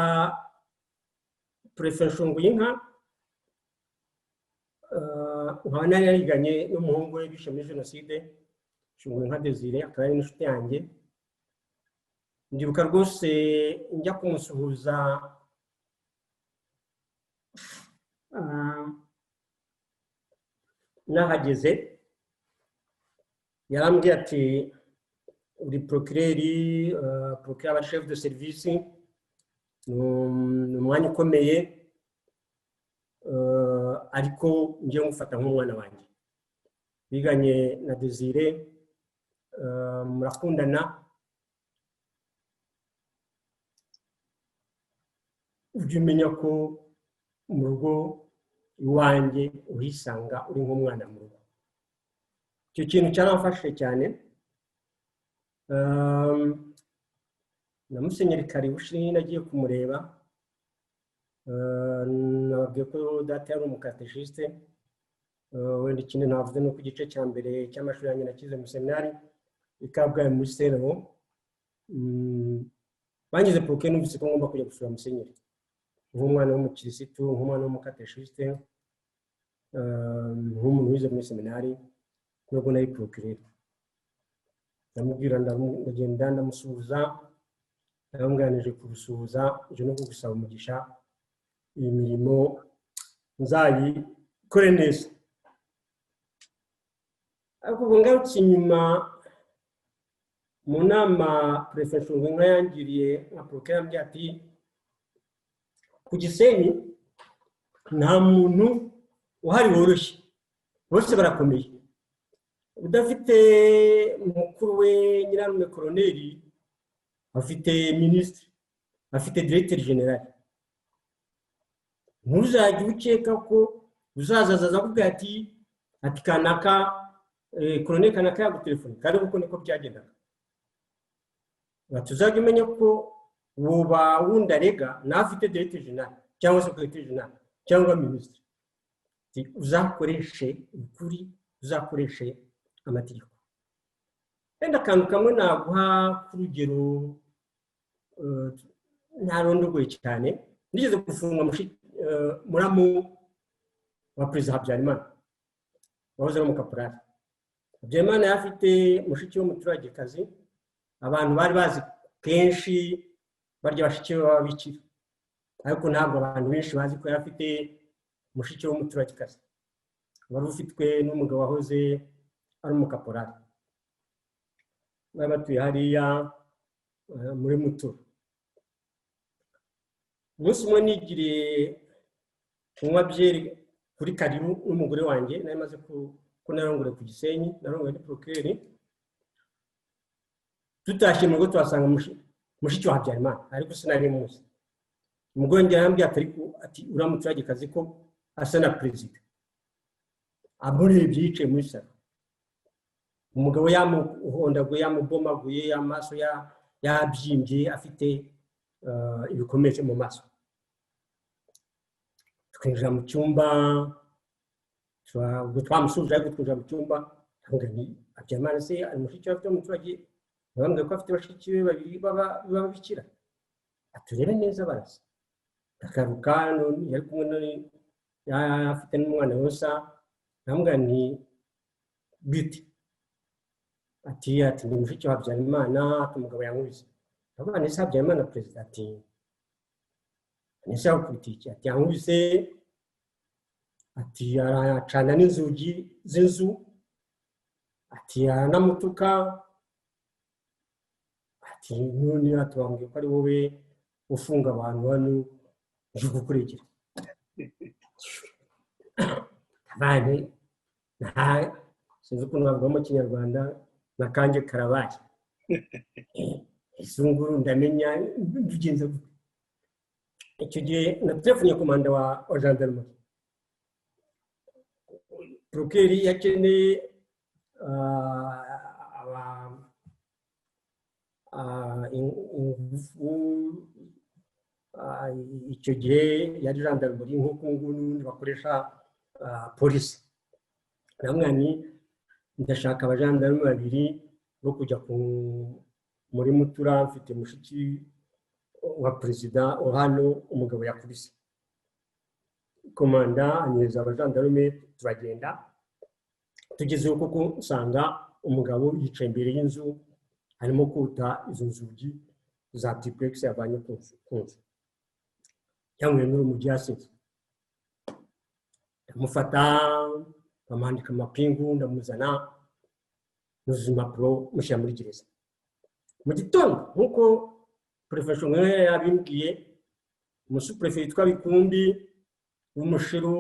prefet Nshunguyinka, nkaba nari yariganye n'umuhungu we bishe muri jenoside, Nshunguyinka Desire, akaba ari n'inshuti yanjye. Ndibuka rwose njya kumusuhuza, nahageze yarambwiye ati uri procureur aba chef de service, ni umwanya ukomeye, ariko ngiye ngufata nk'umwana wanjye. Biganye na Desire, murakundana, ujye umenya ko mu rugo iwanjye uhisanga uri nk'umwana mu rugo. Icyo kintu cyaramfashije cyane. Na Musenyeri Karibushi nagiye kumureba, nababwiye ko data yari umukateshiste, wenda ikindi navuze no ku gice cya mbere cy'amashuri yanjye nakize mu seminari i Kabgayi muri Serero. Bangize poroke numvise ko ngomba kujya gusura musenyeri nk'umwana w'umukirisitu, nk'umwana w'umukateshiste, nk'umuntu wize muri seminari, nubwo nari procureur. Ndamubwira ndagenda ndamusuhuza, ndamuganije kurusuhuza, je no gusaba umugisha iyi mirimo nzayikore neza. Ariko ngarutse inyuma mu nama prefect Ngwenga yangiriye nka procureur ambye ati ku Gisenyi nta muntu uhari woroshye, bose barakomeye. Udafite mukuru we nyirarume koloneli, afite ministre, afite directeur general. Ntuzajye ukeka ko uzazaza kuvuga ati kanaka koloneli kanaka yagutelefone, kandi uko niko byagendaga. Batuzajye umenya ko woba wundarega nafite directeur general cyangwa secrétaire general cyangwa ministre. Uzakoreshe ukuri, uzakoreshe amategeko. Enda kantu kamwe naguha kurugero ntarondogoye cyane. Nigeze gufunga muramu wa Perezida Habyarimana wahoze ari umukaporali. Habyarimana yafite mushiki w'umuturagekazi, abantu bari bazi kenshi barya bashiki b'ababikira, ariko ntabwo abantu benshi bazi ko yafite mushiki w'umuturagekazi wari ufitwe n'umugabo wahoze ari umukaporali. Bari batuye hariya muri Muturu. Umunsi umwe nigiriye kunywa byeri kuri Karibu n'umugore wanjye, nari maze ko narongore ku Gisenyi, narongore ni procureur. Tutashye mu rugo twasanga mushiki wa Habyarimana, ariko sinari muzi. Umugore wanjye yarambwiye ati uramuturagekazi ko asa na perezida. Amurebye yicaye muri salo. Umugabo yamuhondaguye, yamubomaguye, amaso yabyimbye, afite ibikomere mu maso. Twinjira mu cyumba, ubwo twamusuje, ariko twinjira mu cyumba, ndavuga nti Habyarimana se ari mushiki w'afite umuturage, bambwiye ko afite bashiki be babiri b'ababikira. Aturebe neza barasa. Ndagaruka yari kumwe afite n'umwana wose, ndamubwira nti bite? Ati ni mushiki wa Habyarimana, umugabo yankubise. Ndavuga nti Habyarimana perezida? Ati nisa ukubitiki. Ati yankubise, ati aracana n'inzugi z'inzu, ati aranamutuka, ati none atubambwiye ko ari wowe ufunga abantu hano uje gukurikira. Abana sinzi ukuntu bavuga mu Kinyarwanda, nakanjye karabaye. Isunguru ndamenya bigenze gute. Icyo gihe natelefonye komanda wa gendarmerie. Procureur yakeneye icyo gihe yari gendarmerie nk'uko n'ubundi bakoresha polisi. Namwe ni ndashaka abajandarume babiri bo kujya muri Mutura, mfite mushiki wa perezida hano umugabo yakubise. Komanda anyeza abajandarume, turagenda. Tugezeho kuko usanga umugabo yicaye imbere y'inzu arimo kuta izo nzugi za triplex yavanye ku nzu. Cyangwa n'umujyi yasize. Ndamufata, bamandika amapingu, ndamuzana, nuzuza impapuro, mushyira muri gereza. Mu gitondo nk'uko prefect Ngwenga yabimbwiye, umusuprefect witwa Bikumbi w'Umushiru,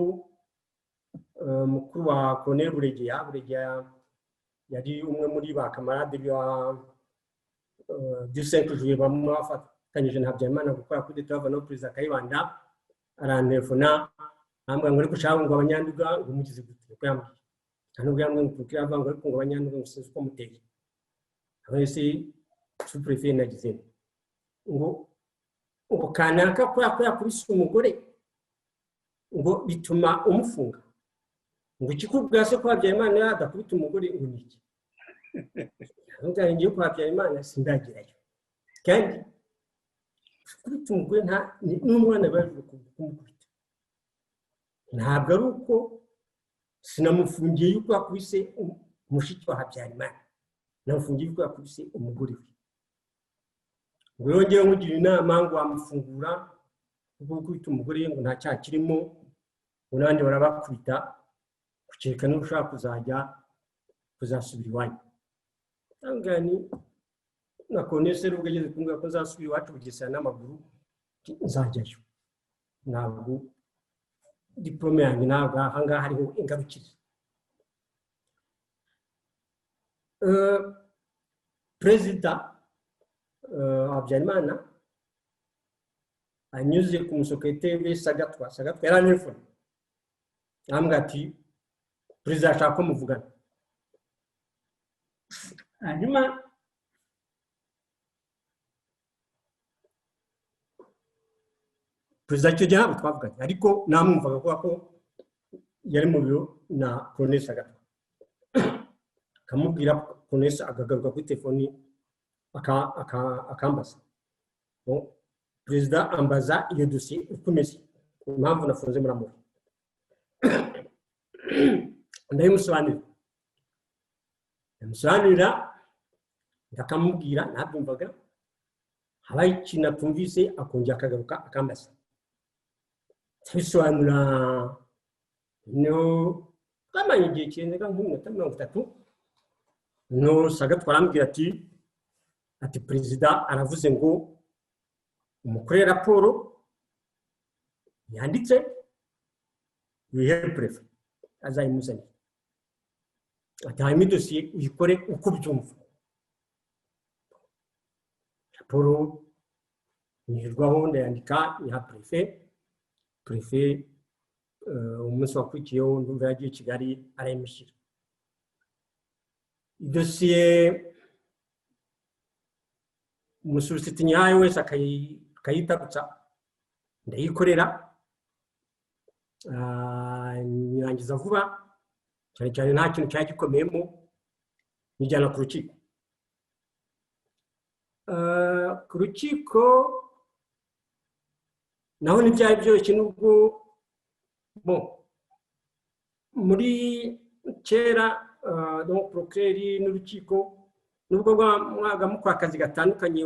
mukuru wa Colonel Buregeya yari umwe muri ba kamarade du 5 juillet bamwe bafatanyije na Habyarimana gukora kuri Tava no Perezida Kayibanda. Arantelefona ambwa ngo ariko ushaka ngo abanyanduga ngo mugize gute ko yambwiye. Nubwo yambwiye ngo kugira avanga ariko ngo abanyanduga ngo sinzi uko muteye. Abese suprefect nagize ngo kanaka ko yakubise umugore ngo bituma umufunga ngo ikikubwira se ko Habyarimana yadakubita umugore ngo niki ntugaye ngiye ko Habyarimana sindagerayo kandi kubita umugore n'umwana baje kumukubita ntabwo ari uko sinamufungiye yuko yakubise umushiki wa Habyarimana namufungiye yuko yakubise umugore we ngo yongeye nkugira inama ngo amufungura kuko gukubita umugore ngo nta cyaha kirimo ngo n'abandi barabakubita kukereka n'ushaka kuzasubira iwanyu angani nakonese rubwo ageze kumbwira ko nzasubira iwacu bugesera n'amaguru nzajyayo ntabwo diplome yanjye ntabwo ahangaha hariho ingarukire perezida Habyarimana anyuze ku musekreteri Sagatwa yaranefone ambwira ati perezida ashaka ko muvugana hanyuma perezida icyo gihe ntabwo twavuganye ariko namwumvaga ko yari mu biro na Colonel Sagatwa akamubwira Colonel agagaruka kuri telefoni akambaza perezida ambaza iyo dosiye uko imeze impamvu nafunze muramura ndamusobanurira ndakamubwira ntabyumvaga habaye ikintu atumvise akongera akagaruka akambaza ndabisobanura no twamanye igihe kirenga nk'iminota 30 no Sagatwa arambwira ati perezida aravuze ngo umukore raporo yanditse wihere prefe azayimuzanye ati hanyuma idosiye uyikore uko byumva raporo nirwaho ndayandika ya prefe umunsi wakurikiyeho ndumva yagiye Kigali arayimushyira idosiye umusubiza nyayo wese akayitabutsa ndayikorera nyirangiza vuba cyane cyane nta kintu cyagikomeyemo nijyana ku rukiko naho n'ibyari byoroshye nubwo muri kera procureur n'urukiko nubwo mwaga mukora akazi gatandukanye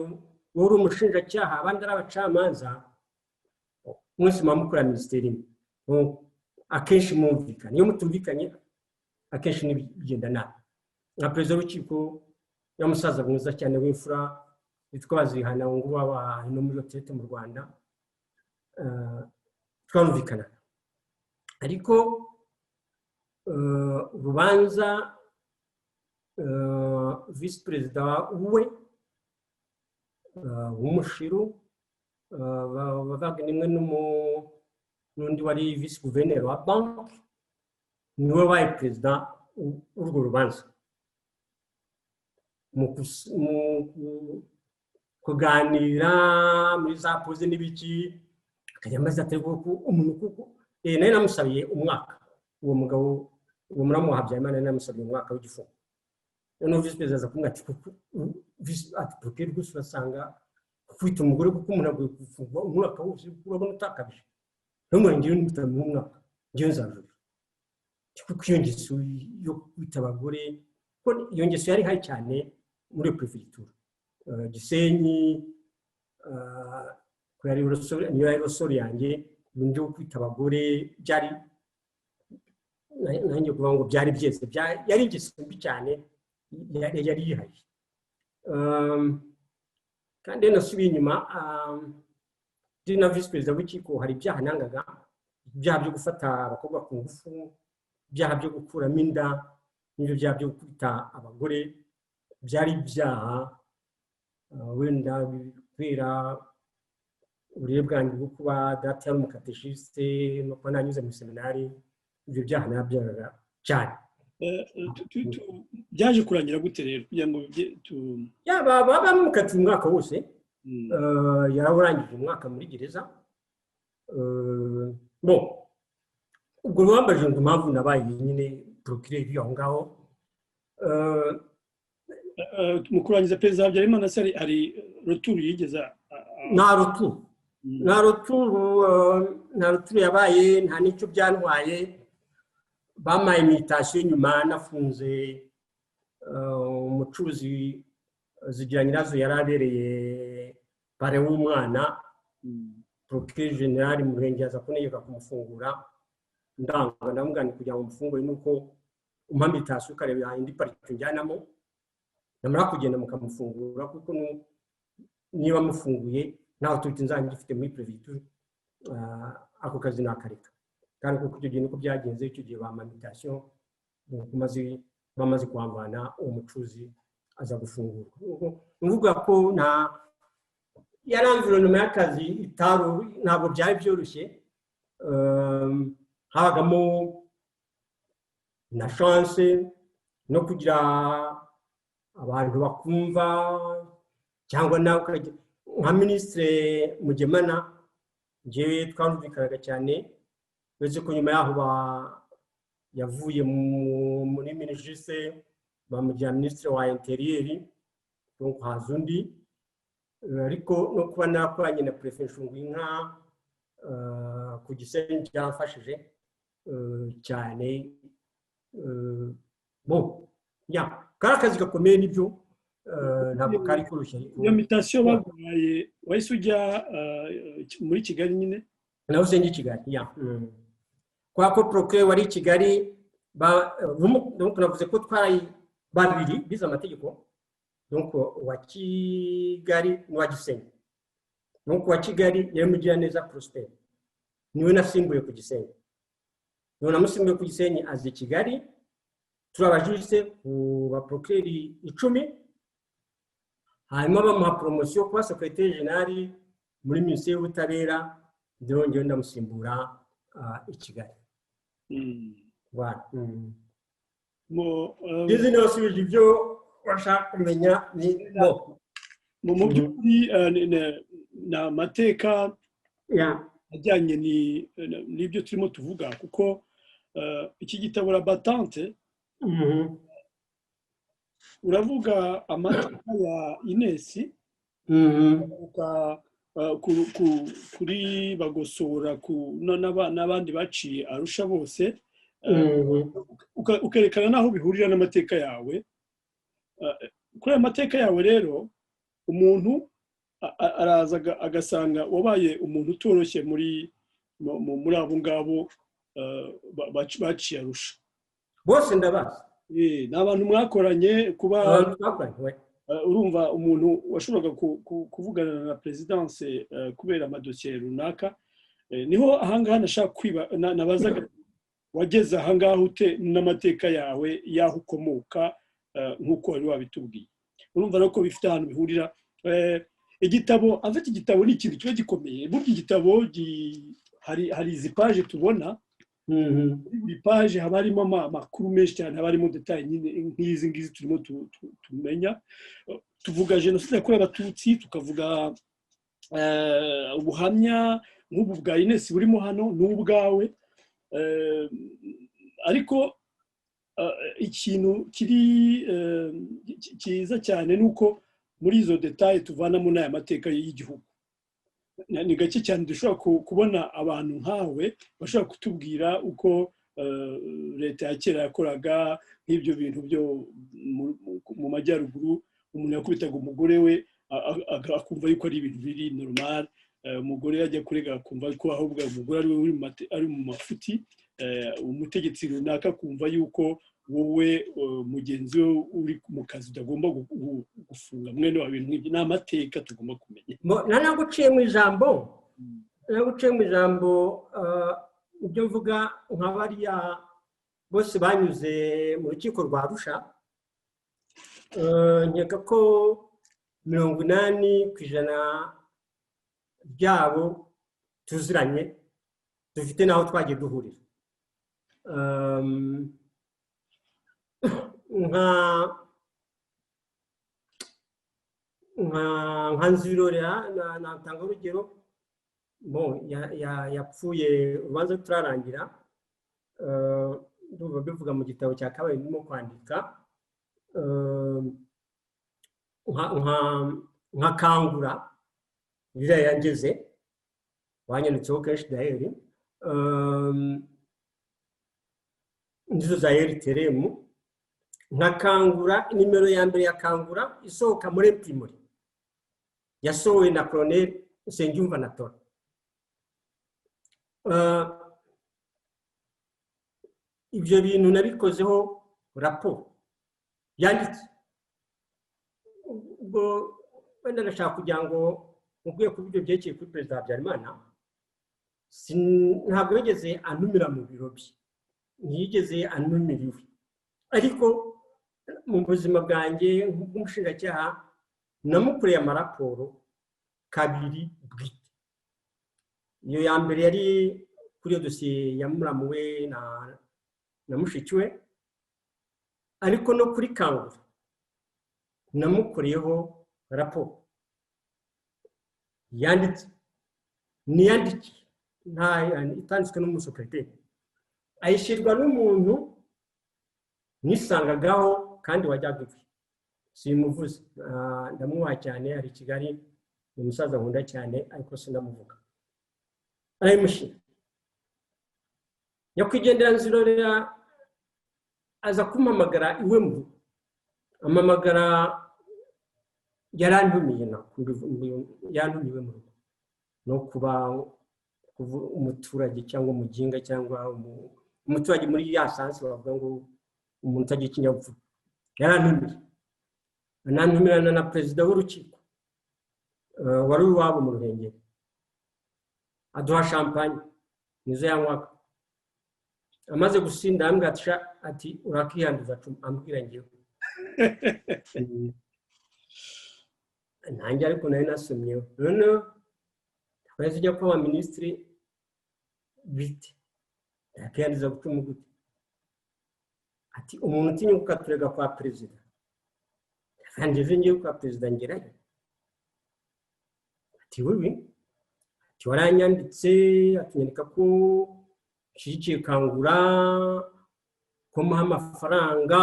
wowe umushinjacyaha abandi ari abacamanza mwese mukora ministeri akenshi mwumvikana iyo mutumvikanye akenshi n'ibigenda nabi nka perezida w'urukiko y'umusaza mwiza cyane w'imfura witwa Bazihana ngo baba no muri retraite mu Rwanda twumvikana ariko urubanza vice perezida we w'umushiru bavuga nimwe n'undi wari vice gouverneur wa banki niwe wabaye perezida w'urwo rubanza mu kuganira muri za poze n'ibiki akajya amaze ategura ko umuntu kuko nari namusabiye umwaka uwo mugabo uwo muramu wa Habyarimana nari namusabiye umwaka w'igifungo noneho vice perezida aza kumwati ati procureur gusa urasanga kwita umugore kuko umuntu aguye gufungwa umwaka wose urabona utakabije n'umwe ngiye n'umutamo umwaka ngiye nzajura kuko iyo ngeso yo kwita abagore ko iyo ngeso yari hayi cyane muri prefecture Gisenyi ko yari urusoro yanjye ubundi bwo kwita abagore byari nanjye kuvuga ngo byari byese yari ingeso mbi cyane yari yihaye kandi nasubiye inyuma ndi na vice perezida w'urukiko hari ibyaha nangaga ibyaha byo gufata abakobwa ku ngufu ibyaha byo gukuramo inda n'ibyo byaha byo gukubita abagore byari ibyaha wenda kubera uburere bwanjye bwo kuba data yari umukateshiste no kuba nanyuze mu seminari ibyo byaha nabyaga cyane byaje kurangira gute rero kugira ngo baba bamukatiye umwaka wose yarawurangije umwaka muri gereza ubwo bambaje ngo impamvu nabaye nyine procureur aho ngaho. Mu kurangiza perezida Habyarimana se hari retour yigeze nta retour yabaye, nta n'icyo byantwaye. Bamaye imitation nyuma nafunze umucuruzi Zigira Nyirazo yari abereye pare w'umwana. Procureur general Murenge aza kunegeka kumufungura, ndamugana kugira ngo mufungure nuko umpa imitation ukareba indi parike njyanamo, namara kugenda mukamufungura kuko niba mufunguye naho tuti nzanye gifite muri préfecture ako kazi nakareka. Kandi kuko icyo gihe niko byagenze, icyo gihe bamamitation bamaze kwamvana uwo mucuzi aza gufungurwa. Nuvuga ko yari environnement y'akazi ntabwo byari byoroshye. Habagamo na chance no kugira abantu bakumva, cyangwa nawe nka Ministre Mugemana njyewe twumvikanaga cyane, uretse ko nyuma yaho yavuye muri ministre bamugira Ministre wa Interieur, donc haza undi. Ariko no kuba nakoranye na Prefet Nshungwinka ku Gisenyi byafashije cyane. Kari akazi gakomeye nibyo, ntabwo kari koroshye. Iyo mitation baguhaye wahise ujya muri Kigali nyine? Naho sengi Kigali kwa ko procureur wari Kigali donc navuze ko twari babiri biza amategeko, donc wa Kigali n'uwa Gisenyi. Donc wa Kigali yari Mugiraneza Prosper, niwe nasimbuye ku Gisenyi. None namusimbuye ku Gisenyi azi Kigali, turabajise ku ba procureur 10, hanyuma bamuha promotion kuba secrétaire général muri ministère y'ubutabera, ndongera ndamusimbura i Kigali. Voilà. Izi nasubije ibyo washaka kumenya mu by'ukuri ni amateka ajyanye n'ibyo turimo tuvuga, kuko iki gitabo La Battante uravuga amateka ya Inesi, kuri Bagosora n'abandi baciye Arusha bose, ukerekana naho bihurira n'amateka yawe. Kuri aya mateka yawe rero umuntu araza agasanga wabaye umuntu utoroshye muri abo ngabo baciye Arusha. Bose ndabazi. Ni abantu mwakoranye kuba urumva umuntu washoboraga kuvugana na presidence kubera amadosiye runaka. Niho ahangaha nashaka kwiba nabazaga wageze ahangaha ute n'amateka yawe yaho ukomoka nk'uko wari wabitubwiye. Urumva rero ko bifite ahantu bihurira. Igitabo ni ikintu kiba gikomeye. Burya igitabo hari izi page tubona, buri page haba harimo amakuru menshi cyane, haba harimo detail nyine nk'izi ngizi turimo tumenya. Tuvuga jenoside yakorewe Abatutsi, tukavuga ubuhamya nk'ubu bwa Ines burimo hano n'ubwawe. Ariko ikintu kiri cyiza cyane nuko muri izo detail tuvanamo n'aya mateka y'igihugu. Ni gake cyane dushobora kubona abantu nkawe bashobora kutubwira uko leta ya kera yakoraga nk'ibyo bintu byo mu majyaruguru. Umuntu yakubitaga umugore we akumva yuko ari ibintu biri normal, umugore yajya kurega akumva ko ahubwo umugore ari mu mafuti, umutegetsi runaka akumva yuko wowe mugenzi we uri mu kazi utagomba gufunga. Mwene wa bintu nk'ibyo ni amateka tugomba kumenya. Nanaguciye mu ijambo ibyo mvuga nka bariya bose banyuze mu rukiko rwa Arusha. Nkeka ko 80% byabo tuziranye, dufite naho twagiye duhurira. nka Nzirorera natanga urugero, yapfuye urubanza turarangira, ndumva bivuga mu gitabo cya kabiri ndimo kwandika, nka kangura biriya yangeze wanyanditseho kenshi daheri, nizo za eriteremu, nka kangura, nimero ya mbere ya kangura isohoka muri primori yasohowe na Colonel Nsengiyumva na Tora. Ibyo bintu nabikozeho raporo yanditse. Ubwo wenda ndashaka kugira ngo mubwiye ku buryo byerekeye kuri Perezida Habyarimana, ntabwo yigeze antumira mu biro bye, ntiyigeze antumira iwe, ariko mu buzima bwanjye nk'umushinjacyaha namukoreye amaraporo kabiri bwite. Iyo ya mbere yari kuri iyo dosiye ya muramu we na mushiki we, ariko no kuri kangura namukoreyeho raporo yanditse, niyandike itanditswe n'umusekreteri, ayishyirwa n'umuntu nisangagaho kandi wajyaga iwe, simuvuze, ndamwubaha cyane, ari i Kigali, ni umusaza nkunda cyane ariko sinamuvuga. Arayimushyira, nyakwigendera Nzirorera aza kumpamagara iwe mu rugo, amamagara yarantumiye, yantumiwe mu rugo, no kuba umuturage cyangwa umuginga cyangwa umuturage muri ya sansi bavuga ngo umuntu utagira ikinyabupfura, yarantumiye, anantumirana na perezida w'urukiko wari iwabo mu Ruhengeri, aduha champagne nizo yanywaga. Amaze gusinda ambwira ati urakiyanduza, ambwira ngewe nanjye ariko nari nasomyeho. Noneho twahise ujya kuba minisitiri bite, yakiyanduza gucuma gute? Ati umuntu utinyuka turega kwa perezida, ngeze ngewe kwa perezida ngerayo. Ati wiwi, ati waranyanditse, atunyandika ko nshyigikiye kangura, ko muha amafaranga,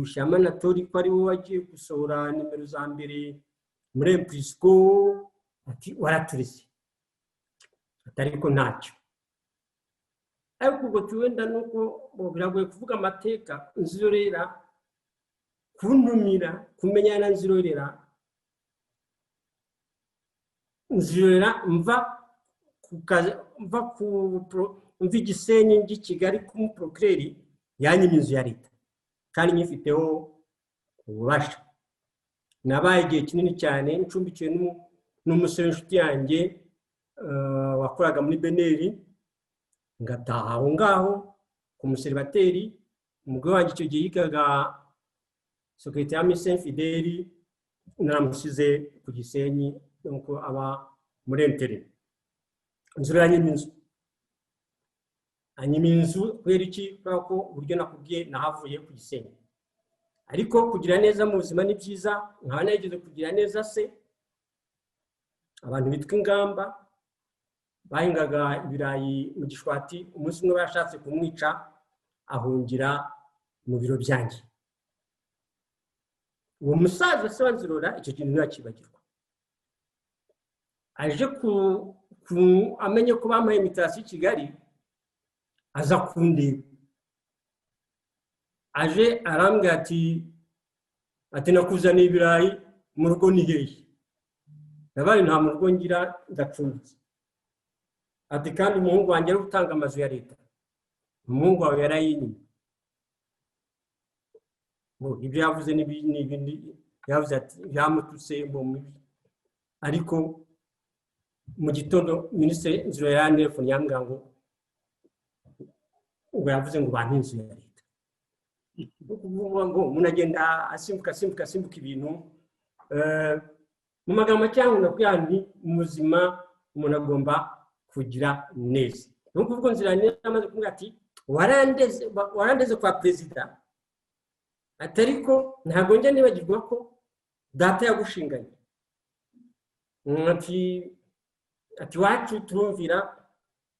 Shyama na Tori ko ari wowe wagiye gusohora nimero za mbere muri Emprisco. Ati waratureze, atariko ntacyo. Ariko ubwo tuwenda nuko biragoye kuvuga amateka. Nzirorera kuntumira, kumenya na Nzirorera mva mva Gisenyi ngi Kigali ku procureur yanyima inzu ya leta kandi nyifiteho ububasha. Nabaye igihe kinini cyane ncumbikiye n'umusore inshuti yanjye wakoraga muri Beneri, ngataha aho ngaho ku museribateri. Umugore wanjye icyo gihe yigaga Secretariat ya Saint Fidèle, naramusize ku Gisenyi nuko aba muri Entere. Nzirorera anyima inzu kubera iki? Kubera ko uburyo nakubwiye nahavuye ku Gisenyi. Ariko kugira neza mu buzima ni byiza, nkaba nageze kugira neza se. Abantu bitwa Ingamba bahingaga ibirayi mu Gishwati, umunsi umwe bashatse kumwica, ahungira mu biro byanjye. Uwo musaza se wa Nzirorera icyo kintu ntakibagirwa. Aje amenye ko bamuhaye imitasi i Kigali, aza kundeba, aje arambwira ati nakuzaniye ibirayi mu rugo ni hehe? Nabaye nta mu rugo ngira, ndacumbitse. Ati kandi umuhungu wanjye ari gutanga amazu ya leta, umuhungu wawe yarayinyimye. Ibyo yavuze n'ibindi, yavuze ati yamututse mu mibi. Ariko mu gitondo Minisitiri Nzirorera yantelefone yambwira ngo yavuze ngo bantu inzu ya leta. Ukuvuga ngo umuntu agenda asimbuka ibintu. Mu magambo cyangwa nabwira nti mu buzima umuntu agomba kugira neza. Ni ukuvuga Nzirorera amaze kuvuga ati warandeze kwa perezida, atariko ntabwo njya nibagirwa ko data yagushinganye. Ati wacu turumvira,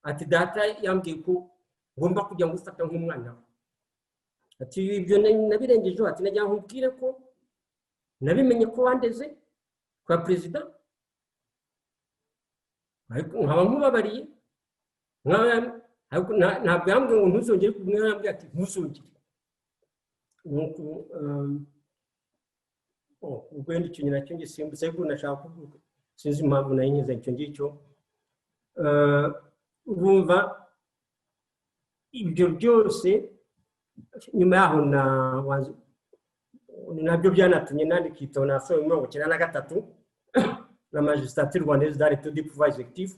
ati data yambwiye ko ngomba kujya ngufata nk'umwana we. Ati ibyo nabirengejeho, ati nagira ngo nkubwire ko nabimenye ko wandeze kwa perezida, ariko nkaba nkubabariye, ntabwo yambwiye ngo ntuzongere kumwe, yambwiye ati ntuzongere. Ubwo yenda icyo nyina cyo ngisimbutse, ariko nashaka kuvuga sinzi impamvu nayinyuze icyo ngicyo. Urumva ibyo byose nyuma yaho nabyo byanatumye nandika igitabo nasohoye mu 1993 la magistrature rwandaise dans l'étude du pouvoir exécutif.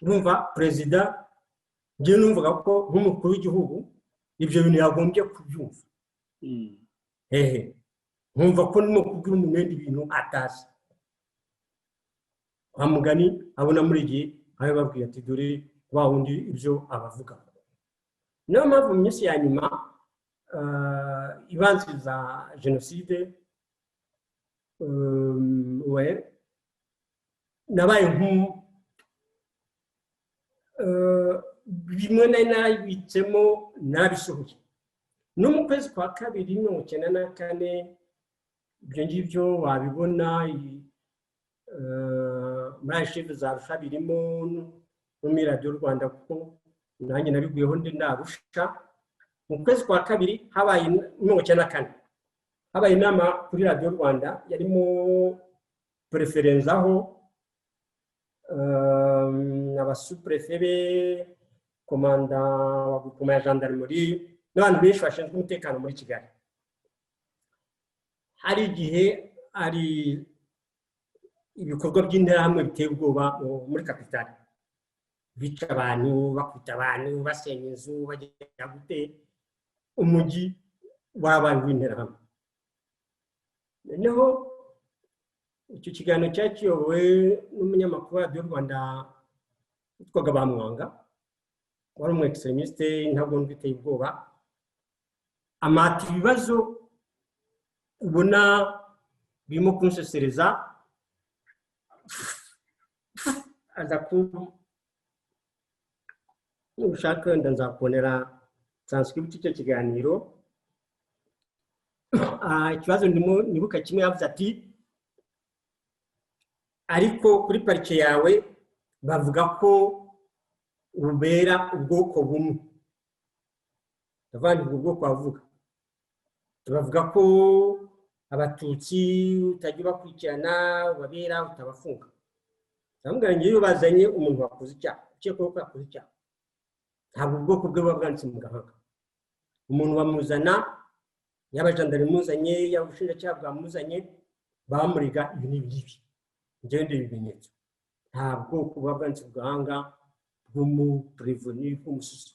Urumva perezida ngiye numvaga ko nk'umukuru w'igihugu ibyo bintu yagombye kubyumva. Nkumva ko nimo kubwira umuntu ibintu atazi. Amugani abona muri gihe aho babwiye ati dore wa wundi ibyo abavuga. Niyo mpamvu mu minsi ya nyuma ibanziriza jenoside nabaye bimwe nabitsemo nabisohoye. No mu kwezi kwa kabiri 1994 ibyo ngibyo wabibona muri archive za Arusha birimo no muri Radio Rwanda, kuko nanjye nabiguyeho ndi ndarusha. Mu kwezi kwa kabiri habaye 1994 habaye inama kuri Radio Rwanda yarimo preferenzaho abasuprefebe, komanda wa gukoma ya gendarmerie n'abantu benshi bashinzwe umutekano muri Kigali. Hari igihe ari ibikorwa by'interahamwe biteye ubwoba muri kapitali, bica abantu, bakubita abantu, basenya inzu, bagera gute, umujyi wabaye w'interahamwe. Noneho icyo kiganiro cyakiyobowe n'umunyamakuru wa Radio Rwanda witwaga Bamwanga, wari umu extremiste, ntabwo biteye ubwoba, amata ibibazo ubona birimo kunsesereza, aza ushaka wenda nzakubonera transcript y'icyo kiganiro. Ikibazo ndimo nibuka kimwe yavuze ati ariko kuri parike yawe bavuga ko ubera ubwoko bumwe. Abandi ubwoko bavuga bavuga ko abatutsi utajya bakurikirana, babera utabafunga. Ndamubwira ngiye bazanye umuntu wakoze icyaha, ukekwaho ko yakoze icyaha, ntabwo ubwoko bwe buba bwanditse mu gahanga. Umuntu bamuzana, yaba gendarme muzanye, yaba ubushinjacyaha bwamuzanye, bamuriga ibi n'ibi ngende ibimenyetso, nta bwoko buba bwanditse mu gahanga bw'umuprevenu bw'umususu.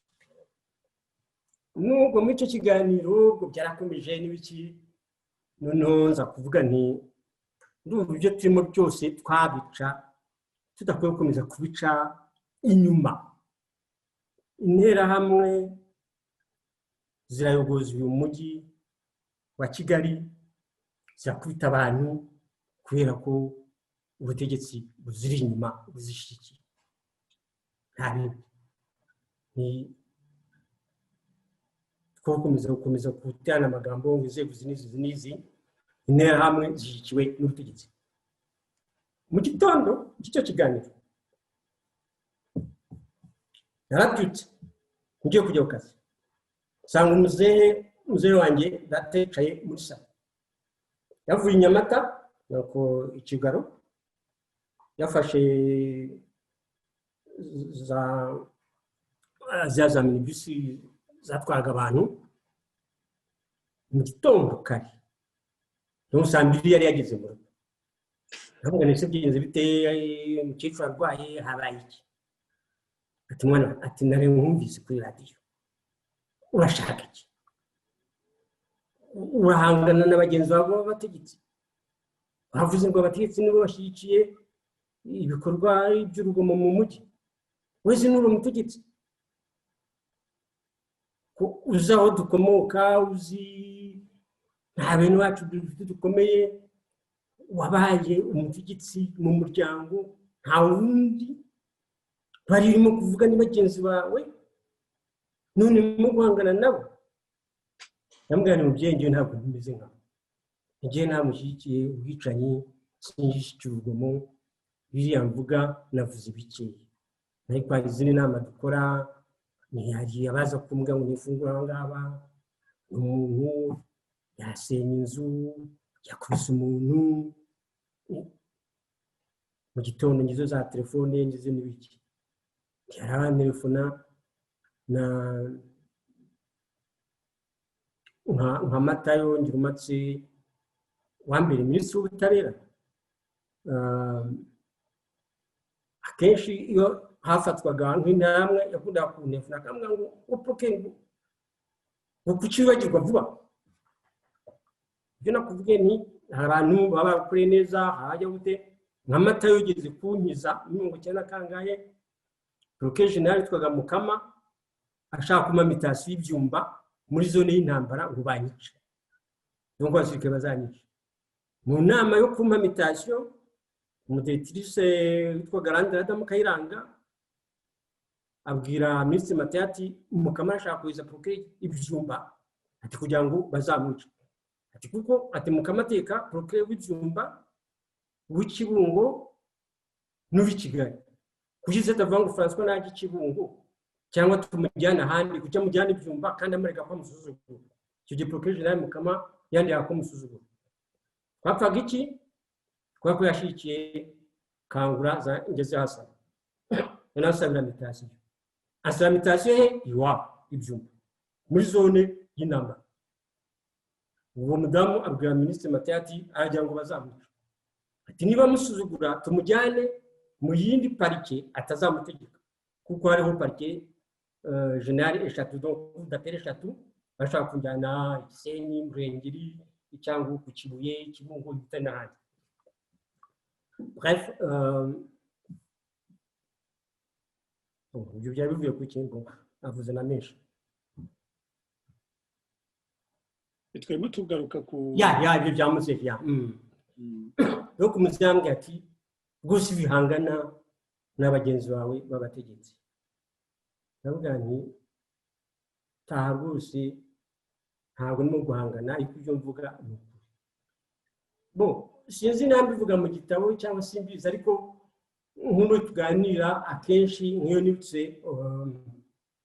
Nubwo muri icyo kiganiro ubwo byarakomeje n'ibiki, noneho nza kuvuga nti ndumva ibyo turimo byose twabica, tudakwiye gukomeza kubica inyuma. Interahamwe zirayogoza uyu mujyi wa Kigali, zirakubita abantu kubera ko ubutegetsi buziri inyuma buzishyigikiye. Nta bintu ni gukomeza guterana amagambo ngo inzego n'izi, interahamwe zishyigikiwe n'ubutegetsi. Mu gitondo cy'icyo kiganiro narabyutse ngiye kujya ku kazi, nsanga muzehe wanjye datecaye muri salo, yavuye i Nyamata nuko Ikigaro, yafashe za minibisi zatwaraga abantu. Mu gitondo kare n'usambiri yari yageze mu rugo, ntabwo nese byigenze bite, umukecuru arwaye, habaye iki? Ati mwana, ati nari nkumvise kuri radio, urashaka iki? Urahangana n'abagenzi babo b'abategetsi, bavuze ngo abategetsi nibo bashyigikiye ibikorwa by'urugomo mu mujyi, wese n'uri umutegetsi, uzi aho dukomoka, uzi nta bintu wacu dukomeye, wabaye umutegetsi mu muryango, nta wundi barimo kuvuga ni bagenzi bawe, none mu guhangana nabo yambwira umubyeyi ngiye ntabwo bimeze nka ngiye namushyigikiye ubwicanyi sinshyigikiye urugomo biriya mvuga navuze ibikeye ariko hari izindi nama dukora hari abaza kumbwa ngo nifungura aho ngaba umuntu yasenya inzu yakubise umuntu mu gitondo ngizo za telefone ngize n'ibiki yarabantelefona na nka Matayo Ngirumatse wambere minisitiri w'ubutabera akenshi iyo hafatwaga nk'intambwe yakundaga kunefuna akamubwira ngo upuke ngo kucyibagirwa vuba ibyo nakuvuge ni abantu baba bakoreye neza hajya gute nka Matayo yigeze kunkiza 19 kangahe Procureur yitwaga Mukama ashaka kuma mitasi y'ibyumba muri zone y'intambara ngo banyice donc basirike bazanyice mu nama yo kuma mitation umudirectrice witwaga Randra Mukayiranga abwira Minisitiri Matati Mukama ashaka kuza Procureur ibyumba ati kugira ngo bazamwice ati kuko ati Mukama ateka Procureur w'ibyumba w'Ikibungo n'uw'Ikigali kugize atavangu François naje Ikibungo cyangwa tumujyana ahandi kujya mujyana ibyumba kandi amurega kwa musuzuguro icyo gihe Procureur General Mukama yandi yakomusuzuguro twapfaga iki twako yashikiye kangura za ngeze hasa yanasabira mitasiyo asaba mitasiyo he iwa ibyumba muri zone y'intambara uwo mudamu abwira Minisitiri Matati ajya ngo bazamwica ati niba musuzugura tumujyane mu yindi parike atazamutegeka kuko hariho parike general eshatu donc d'appel eshatu bashaka kunjyana Gisenyi Murengeri cyangwa ku Kibuye Kibungo n'ahandi bref ibyo byari bivuye ku kintu avuze na menshi twebwe tugaruka ku ibyo byamuze bya no kumuzambye ati rwose bihangana n'abagenzi bawe babategetsi ndavuga nti taha rwose ntabwo ndimo guhangana ariko ibyo mvuga ni ukuri bo sinzi nambi bivuga mu gitabo cyangwa simbizi ariko nk'uko tuganira akenshi nk'iyo nibutse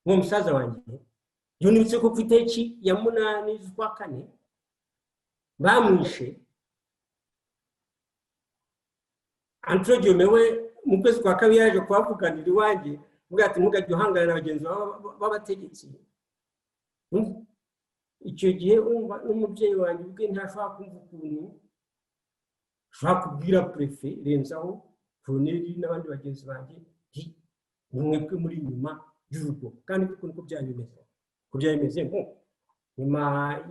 nko musaza wanjye iyo nibutse ko ku itariki ya 8 z'ukwa 4 bamwishe Antonio mewe mu kwezi kwa kabiri yaje kuhavuganira iwanjye vuga ati mugajye uhangana n'abagenzi b'abategetsi icyo gihe umubyeyi wanjye ubwe ntashaka kumva ukuntu ashaka kubwira prefet renzaho colonel n'abandi bagenzi banjye mwebwe muri nyuma y'urugo kandi kuko byabimeze ngo nyuma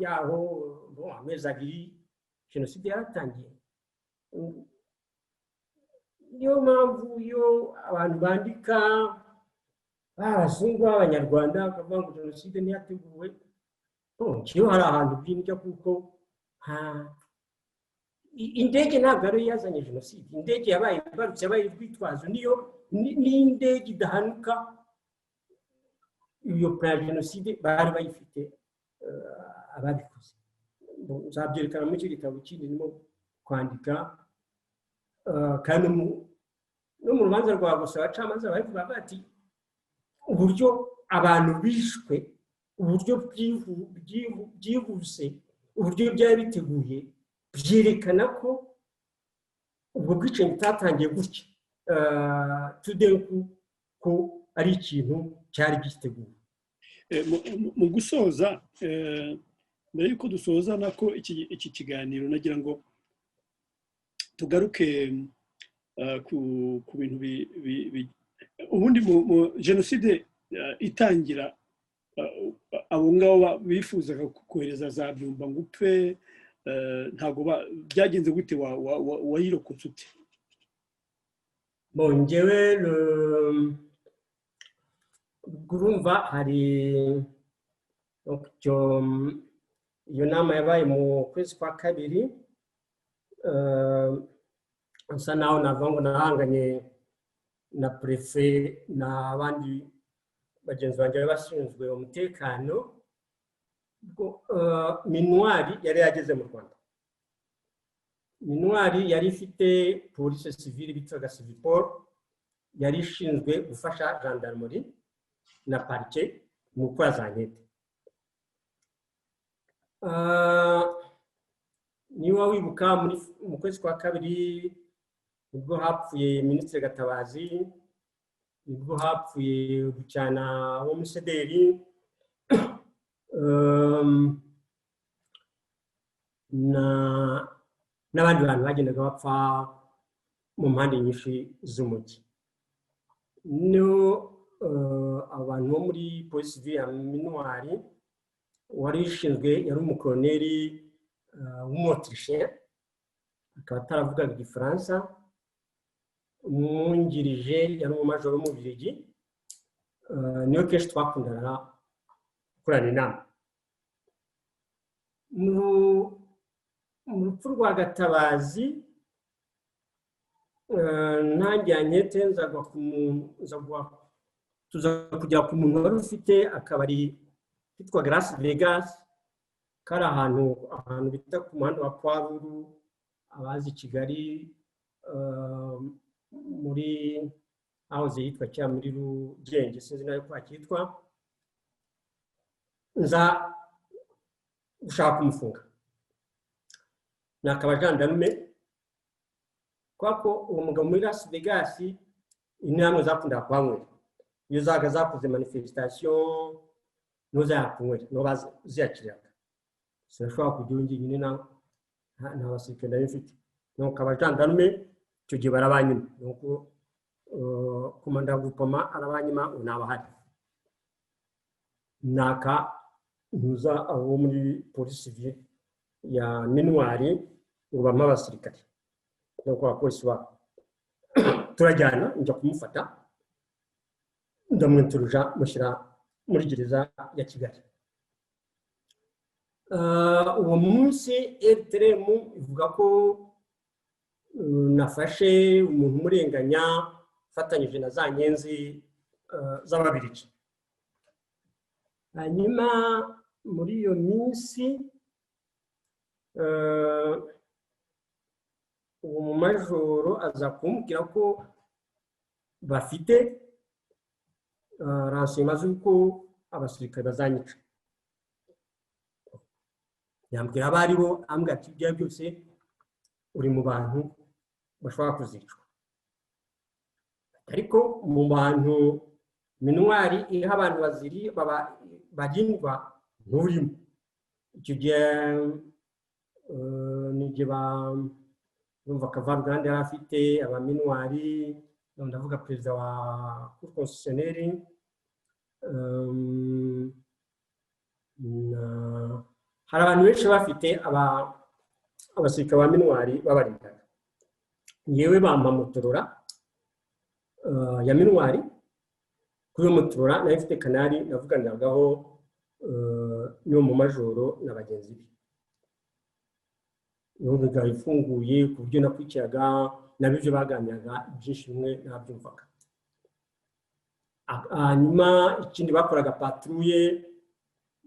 yaho amezi abiri jenoside yaratangiye niyo mpamvu iyo abantu bandika abazungu b'abanyarwanda bakavuga ngo jenoside ntiyateguwe kiyo hari ahantu byinjya kuko indege ntabwo ari yazanye jenoside indege yabaye ibarutse yabaye rwitwazo niyo n'indege idahanuka iyo plan jenoside bari bayifite ababikoze uzabyerekana mu gitabo kindi nimo kwandika kandi no mu rubanza rwa gusa abacamanza bavuga bati uburyo abantu bishwe uburyo byihuse uburyo byari biteguye byerekana ko ubwo bwicanyi butatangiye gutya tudenku ko ari ikintu cyari giteguye mu gusoza mbere yuko dusoza nako iki kiganiro nagira ngo tugaruke ku bintu ubundi mu jenoside itangira abo ngabo bifuzaga kohereza za byumba ngo upfe ntago byagenze gute wayirokotse ute bongewe urumva hari iyo nama yabaye mu kwezi kwa kabiri nsa naho navuga ngo nahanganye na prefet n'abandi bagenzi banjye bashinzwe umutekano Minuari yari yageze mu Rwanda. Minuari yari ifite police civile bitaga Civipol, yari ishinzwe gufasha gendarmerie na parquet mu gukora za nkete. Niba wibuka mu kwezi kwa kabiri nibwo hapfuye Minisitiri Gatabazi, nibwo hapfuye Bucyana wo Musederi, n'abandi bantu bagendaga bapfa mu mpande nyinshi z'umujyi. Abantu bo muri polisi civile ya Minuari wari ishinzwe yari umukoloneli w'umuautrichien, akaba ataravugaga Igifaransa. Umwungirije yari umumajoro w'Umubiligi, niyo kenshi twakundana gukorana inama. Mu rupfu rwa Gatabazi ntajyanye tuza kujya ku muntu wari ufite akabari kitwa Grace Vegas, kari ahantu bita ku muhanda wa Kwaruru, abazi Kigali, muri ahoze yitwa cya muri Rugenge, sinzi nayo kwa kitwa. Nza gushaka kumufunga, nakaba gendarme kwako uwo mugabo muri Las Vegas inamwe zakunda kwamwe iyo zakoze manifestation noza yakumwe no baziyakiraga. Sinashobora kugira ngi nyine na basirikare mfite, no kaba gendarme cyo gihe barabanyuma, nuko komanda gupoma arabanyuma unabahari naka ntuza abo muri polisi civile ya Minuari ngo bampa abasirikare, nuko abapolisi turajyana njya kumufata, ndamwinturuja mushyira muri gereza ya Kigali. Uwo munsi RTM ivuga ko nafashe umuntu umurenganya fatanyije na za nyenzi z'Ababiligi. Hanyuma muri iyo minsi uwo mumajoro aza kumbwira ko bafite renseignements z'uko abasirikare bazanyica. Yambwira abari bo, ambwira ati ibyo byose uri mu bantu bashobora kuzicwa, ariko mu bantu Minuari iha abantu baziri bagindwa nturimo. Icyo gihe nige bumva Kavaruganda yari afite aba Minuari, ndavuga perezida wa Cour constitutionnelle, hari abantu benshi bafite abasirikare ba Minuari babarindaga. Yewe bampa Motorola ya Minuari, kuri iyo Motorola nayo ifite kanari navuganiragaho n'uwo mu majoro na bagenzi be. N'ubwo ifunguye ku buryo nakwikiraga nabyo baganiraga byinshi bimwe nabyumvaga. Hanyuma ikindi bakoraga patrouille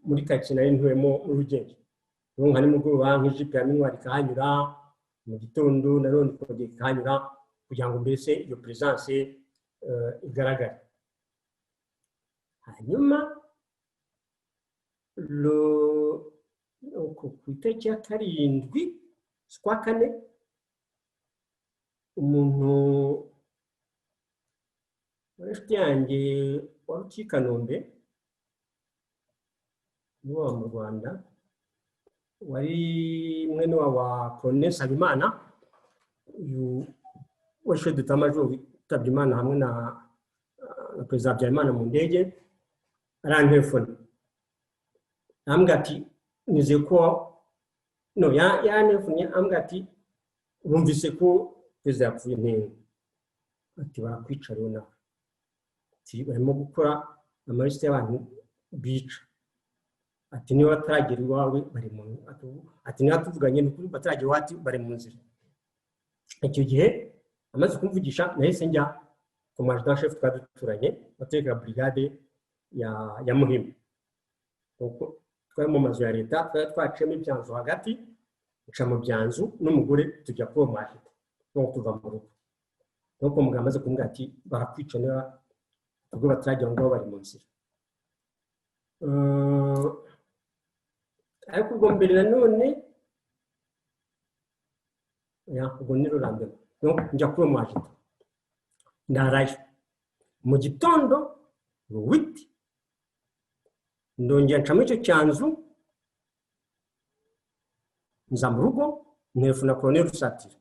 muri karitsiye nari ntuyemo mu Rugenge. Nka nimugoroba nk'ijipe ya Minuari ikahanyura, mu gitondo nanone ikongera ikahanyura, kugira ngo mbese iyo presence igaragare. Hanyuma ku itariki ya 7 z'ukwa 4 umuntu w'inshuti yanjye wari uki Kanombe niwo mu Rwanda, wari mwene wa Colonel Sabimana, uyu washe dutamajo witabye Imana hamwe na Perezida Habyarimana mu ndege, arantelefone ambwira ati nize ko yantelefone, ambwira ati bumvise ko perezida yapfuye. Ntego ati barakwica rero nawe, ati barimo gukora amalisite y'abantu bica, ati niba bataragera iwawe bari mu ati niba tuvuganye n'ukuri bataragera iwawe bari mu nzira. Icyo gihe amaze kumvugisha nahise njya ku major chef twaduturanye, bateka brigade ya Muhima. Kuko twari mu mazu ya leta twari twaciyemo ibyanzu hagati, uca mu byanzu n'umugore tujya kuba mwahita no tuva mu rugo. Nuko umugabo amaze kumbwira ati barakwica niba ubwo batragira ngo bari mu nzira. Ariko ubwo mbere nanone ubwo ni rurambere njya kuba mwahita ndarayo mu gitondo witi ndongera ncamo icyo cyanzu nza mu rugo ntelefona Colonel Rusatira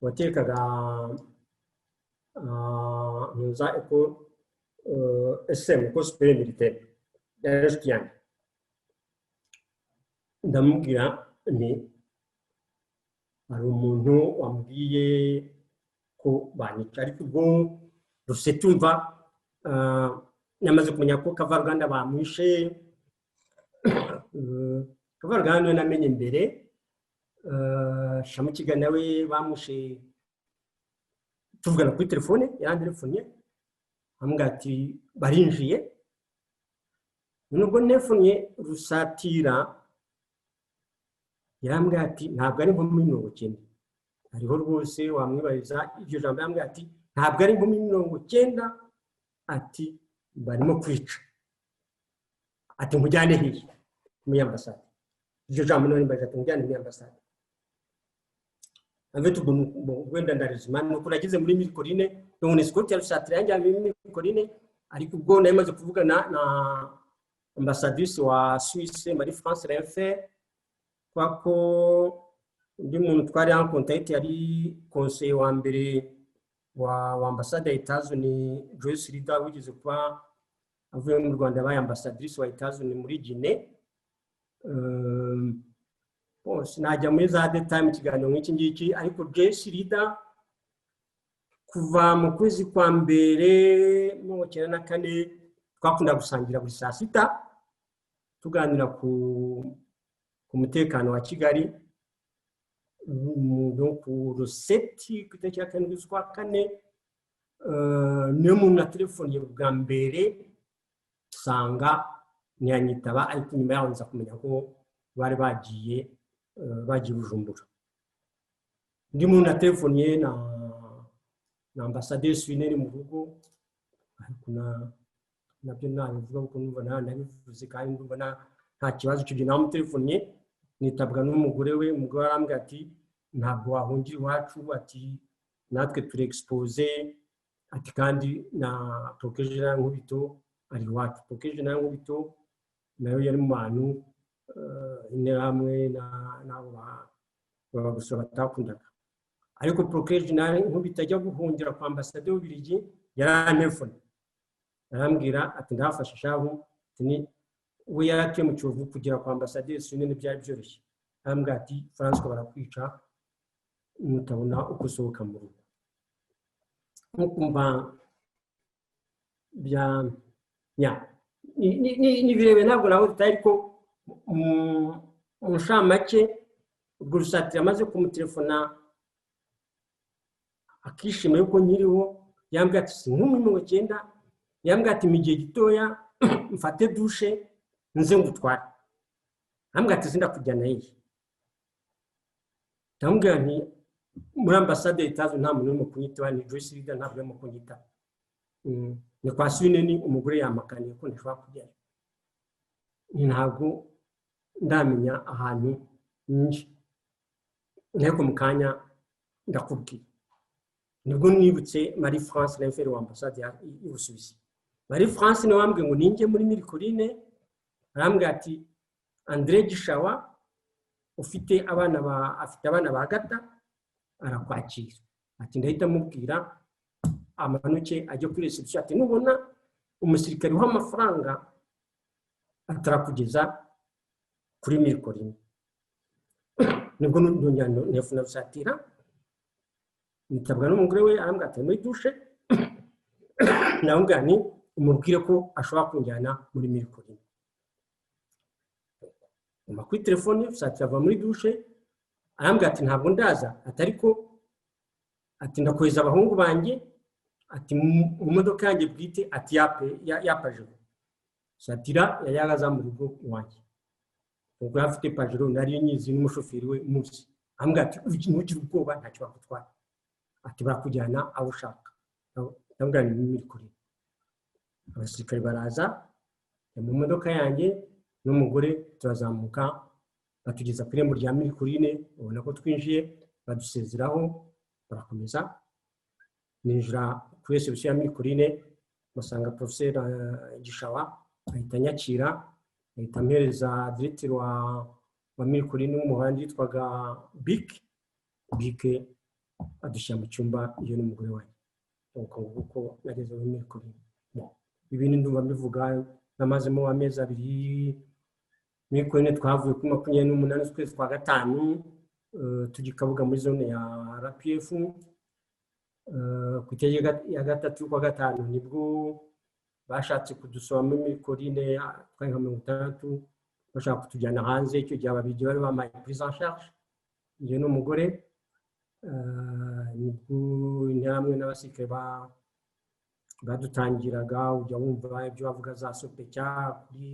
watekaga nza eko SM ko superieur militaire y'Arastiyani. Ndamubwira ni hari umuntu wambwiye ko banica, ariko ubwo rusetumva namaze kumenya ko Kavaruganda bamwishe. Kavaruganda we namenye mbere, Shamukiga nawe bamushe tuvugana kuri telefone, yarantelefonnye ambwira ati barinjiye. Nubwo nelefonnye Rusatira yarambwira ati ntabwo ari nko muri 90, hariho rwose wamwibariza iryo jambo. Yambwira ati ntabwo ari nko muri 90, ati barimo kwica, ati mujyane hiye muri ambasade. Iryo jambo none mbaje ati mujyane muri ambasade. Avec tout bon wenda ndarizima nuko nagize muri Mirikorine none Scott ya Rusatira yanjye muri Mirikorine, ariko ubwo namaze kuvugana na ambassadrice wa Suisse Marie France Renfer kwako ndi muntu twari en contact, yari conseiller wa mbere wa ambassade ya Etats-Unis Joyce Rida wigeze kuba avuye mu Rwanda ba ambassadrice wa Etats-Unis muri Guinée. Bon sinajya muri za detail mu kiganiro nk'iki ngiki, ariko Joyce Rida kuva mu kwezi kwa mbere mu 94 twakunda gusangira buri saa sita tuganira ku mutekano wa Kigali. Donc Roseti kutariki ya 7 z'ukwa kane niyo muntu na telefone bwa mbere sanga ntiyanyitaba, ariko nyuma yaho nza kumenya ko bari bagiye Bujumbura. Ndi muntu na telefone na ambassadeur Swineri mu rugo, ariko nabyo nabivuga kuko numva nabivuze kandi ndumva nta kibazo cyo na telefone. Nitabwa n'umugore we, umugore arambwira ati ntabwo wahungira iwacu, ati natwe turi expose, ati kandi na Procureur Nkubito ari iwacu. Procureur Nkubito nayo yari mu bantu interahamwe n'abo babagusura batakundaga, ariko Procureur Nkubito ajya guhungira kwa ambasade y'Ububiligi yarantelefone arambwira ati ndafashe shaho, ati we yaratiye mu Kiyovu kugira kwa ambasade Swinene byari byoroshye. Arambwira ati François barakwica mutabona uko usohoka mu rugo. Nkumva bya ni birebe ntabwo naho tutari ko mu shamake ubwo Rusatira amaze kumutelefona akishima yuko nyiriho. Yambwira ati nk'umuntu 9, yambwira ati mu gihe gitoya mfate douche nze ngutwara. Ambwira ati sindakujyana iyi. Ndamubwira nti muri ambasade y'Etats-Unis nta muntu urimo kunyita, ni Joyce Rida ntabwo urimo kunyita. Ni kwa Swineni umugore yamakaniye ko ntashobora kujyayo. Ntabwo ndamenya ahantu nje, ariko mu kanya ndakubwira. Nibwo nibutse Marie France Renfer wa ambasade y'Ubusuwisi. Marie France niwe wambwiye ngo ninjye muri Mirikorine. Arambwira ati André Gishawa afite abana ba Gata arakwakira, ati ndahita mubwira amanuke ajya kuri reception, ati nubona umusirikare uha amafaranga atarakugeza kuri Mirikorine. Nibwo ndongera Rusatira nitabwa n'umugore we, arambwira ati muri douche ndamubwira nti umubwire ko ashobora kunjyana muri Mirikorine. Ngomba kuri telefone Rusatira ava muri douche arambwira ati ntabwo ndaza, atariko ati ndakohereza abahungu banjye, ati mu modoka yanjye bwite, ati yapaje. Satira yari yagaza mu rugo iwanjye ubwo afite pajero nari nyizi n'umushoferi we muzi ambwira ati ntugire ubwoba ntacyo bakutwara ati bakujyana aho ushaka ndambwira ni Mirikoline abasirikare baraza mu modoka yanjye n'umugore turazamuka batugeza ku irembo rya Mirikoline ubona ko twinjiye badusezeraho barakomeza ninjira kuri reception ya Mirikoline basanga professeur Gishawa ahita nyakira ahita ampereza directeur wa Mirikoline w'umuhandi yitwaga Bik adushyira mu cyumba iyo n'umugore wanjye uko nageze muri Mirikoline ibintu ndumva mbivuga namazemo amezi 2 Mirikoline twavuye kuri 28 z'ukwezi kwa gatanu tugikabuga muri zone ya RPF ku itariki ya gatatu kwa gatanu nibwo bashatse kudusoma muri Mirikoline twari nka 60 bashaka kutujyana hanze icyo gihe ababigi bari bamaye prise en charge njye n'umugore nibwo intambwe n'abasirikare badutangiraga ujya wumva ibyo bavuga za Sopecya kuri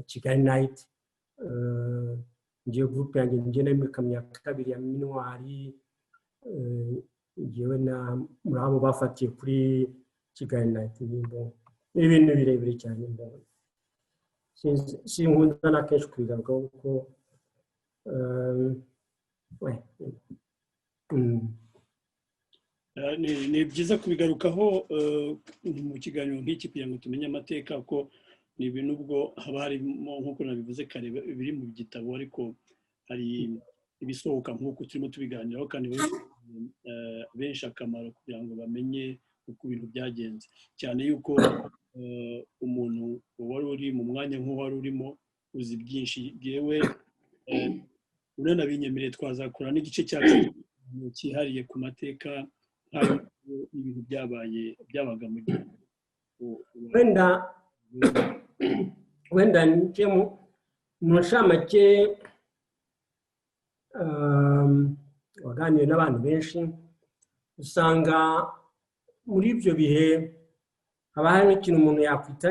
Kigali Night ngiye groupe yanjye ngenda muri kamya kabiri ya Minuari ngiyewe na muri abo bafatiye kuri Kigali Night ibintu birebire cyane sinkunda na kenshi kwigarukaho kuko ni byiza kubigarukaho mu kiganiro nk'iki kugira ngo tumenye amateka ko ni ibintu ubwo haba harimo nk'uko nabivuze kare biri mu gitabo ariko hari ibisohoka nk'uko turimo tubiganiraho kandi benshi akamaro kugira ngo bamenye uko ibintu byagenze cyane yuko umuntu wari uri mu mwanya nk'uwari urimo uzi byinshi yewe unanabinyemereye twazakora n'igice cyacu cyihariye ku mateka ibintu byabaga mu gihe wenda nje mu nshamake waganiriye n'abantu benshi usanga muri ibyo bihe haba hari ikintu umuntu yakwita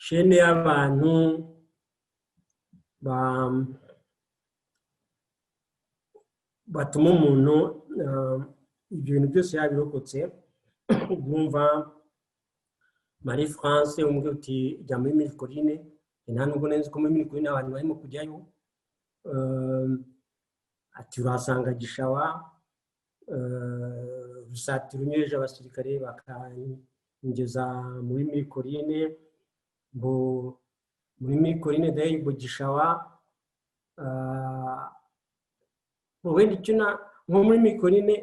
shene y'abantu batuma umuntu ibyo bintu byose yabirokotse bumva Marie France umubwira uti jya muri Mirikoline nta nubwo nzi ko muri Mirikoline abantu barimo kujyayo ati urasanga Gishawa rusatira unyereje abasirikare bakangeza muri Mirikoline muri Mirikoline dayi bo Gishawa wenda icyo nko muri Mirikoline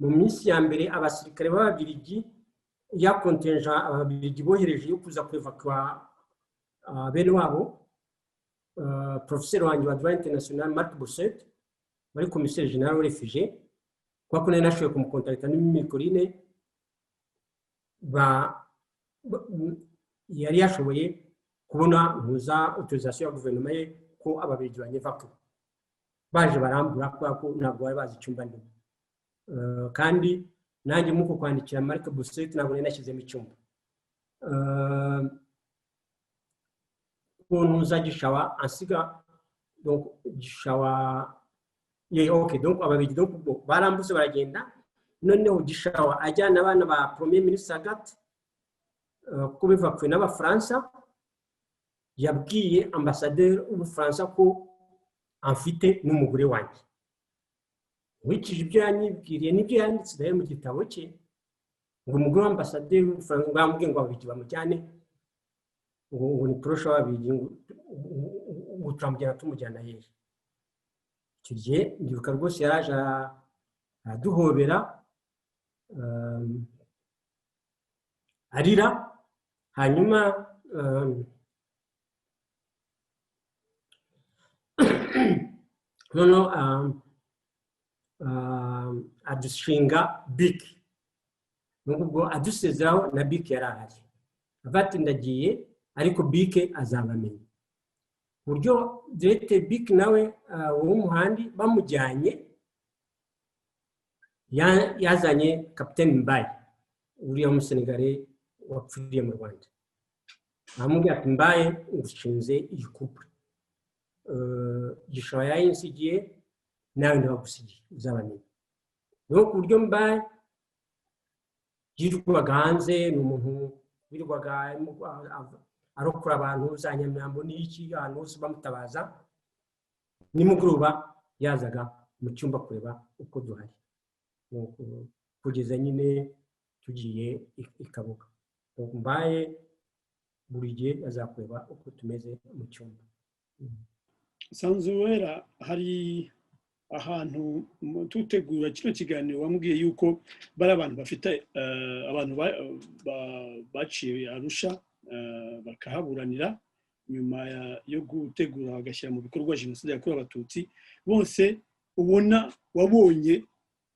mu minsi ya mbere abasirikare b'ababirigi ya kontenja ababirigi bohereje yo kuza kwevakwa bene wabo professeur wanjye wa droit international Marc Bosset wari commissaire général réfugié kwa ko nashoboye kumukontakta muri Mirikoline yari yashoboye kubona muza autorisation ya gouvernement ye ko ababirigi banyevakwa baje barambura ko ntabwo bari bazi icyumba ndimo kandi nanjye muko kwandikira Marc Bosset ntabwo nashyizemo icyumba kuntuza Gishawa ansiga donc Gishawa okay donc ababirigi donc barambuse baragenda noneho Gishawa ajyana abana ba premier ministre Agathe ko bivakwe n'abafaransa yabwiye ambassadeur w'Ubufaransa ko amfite n'umugore wanjye wikije ibyo yanyibwiriye n'ibyo yanditse daye mu gitabo cye ngo umugore w'ambasaderi w'Ubufaransa bamubwiye ngo ababirigi bamujyane ngo ni porosha w'ababirigi ngo turamujyana tumujyana hehe icyo gihe ndibuka rwose yaraje araduhobera arira hanyuma noneho adushinga Bik nubwo adusezeraho na Bik yarahari avati ndagiye ariko Bik azabamenya buryo direct Bik nawe w'umuhandi bamujyanye yazanye Captain Mbaye uriya musenegare wapfiriye mu Rwanda aramubwira ati mbaye ngushinze iyi couple gishoro yayinsigiye nawe ndabagusigiye uzabamenya no ku buryo mbaye yirirwaga hanze ni umuntu wirirwaga arokora abantu za Nyamirambo n'iki ahantu hose bamutabaza nimugoroba yazaga mu cyumba kureba uko duhari kugeza nyine tugiye ikabuga mbaye buri gihe azakureba uko tumeze mu cyumba. Sanzuwera, hari ahantu tutegura kino kiganiro wambwiye yuko bari abantu bafite abantu baciye Arusha bakahaburanira nyuma yo gutegura bagashyira mu bikorwa jenoside yakorewe Abatutsi bose ubona wabonye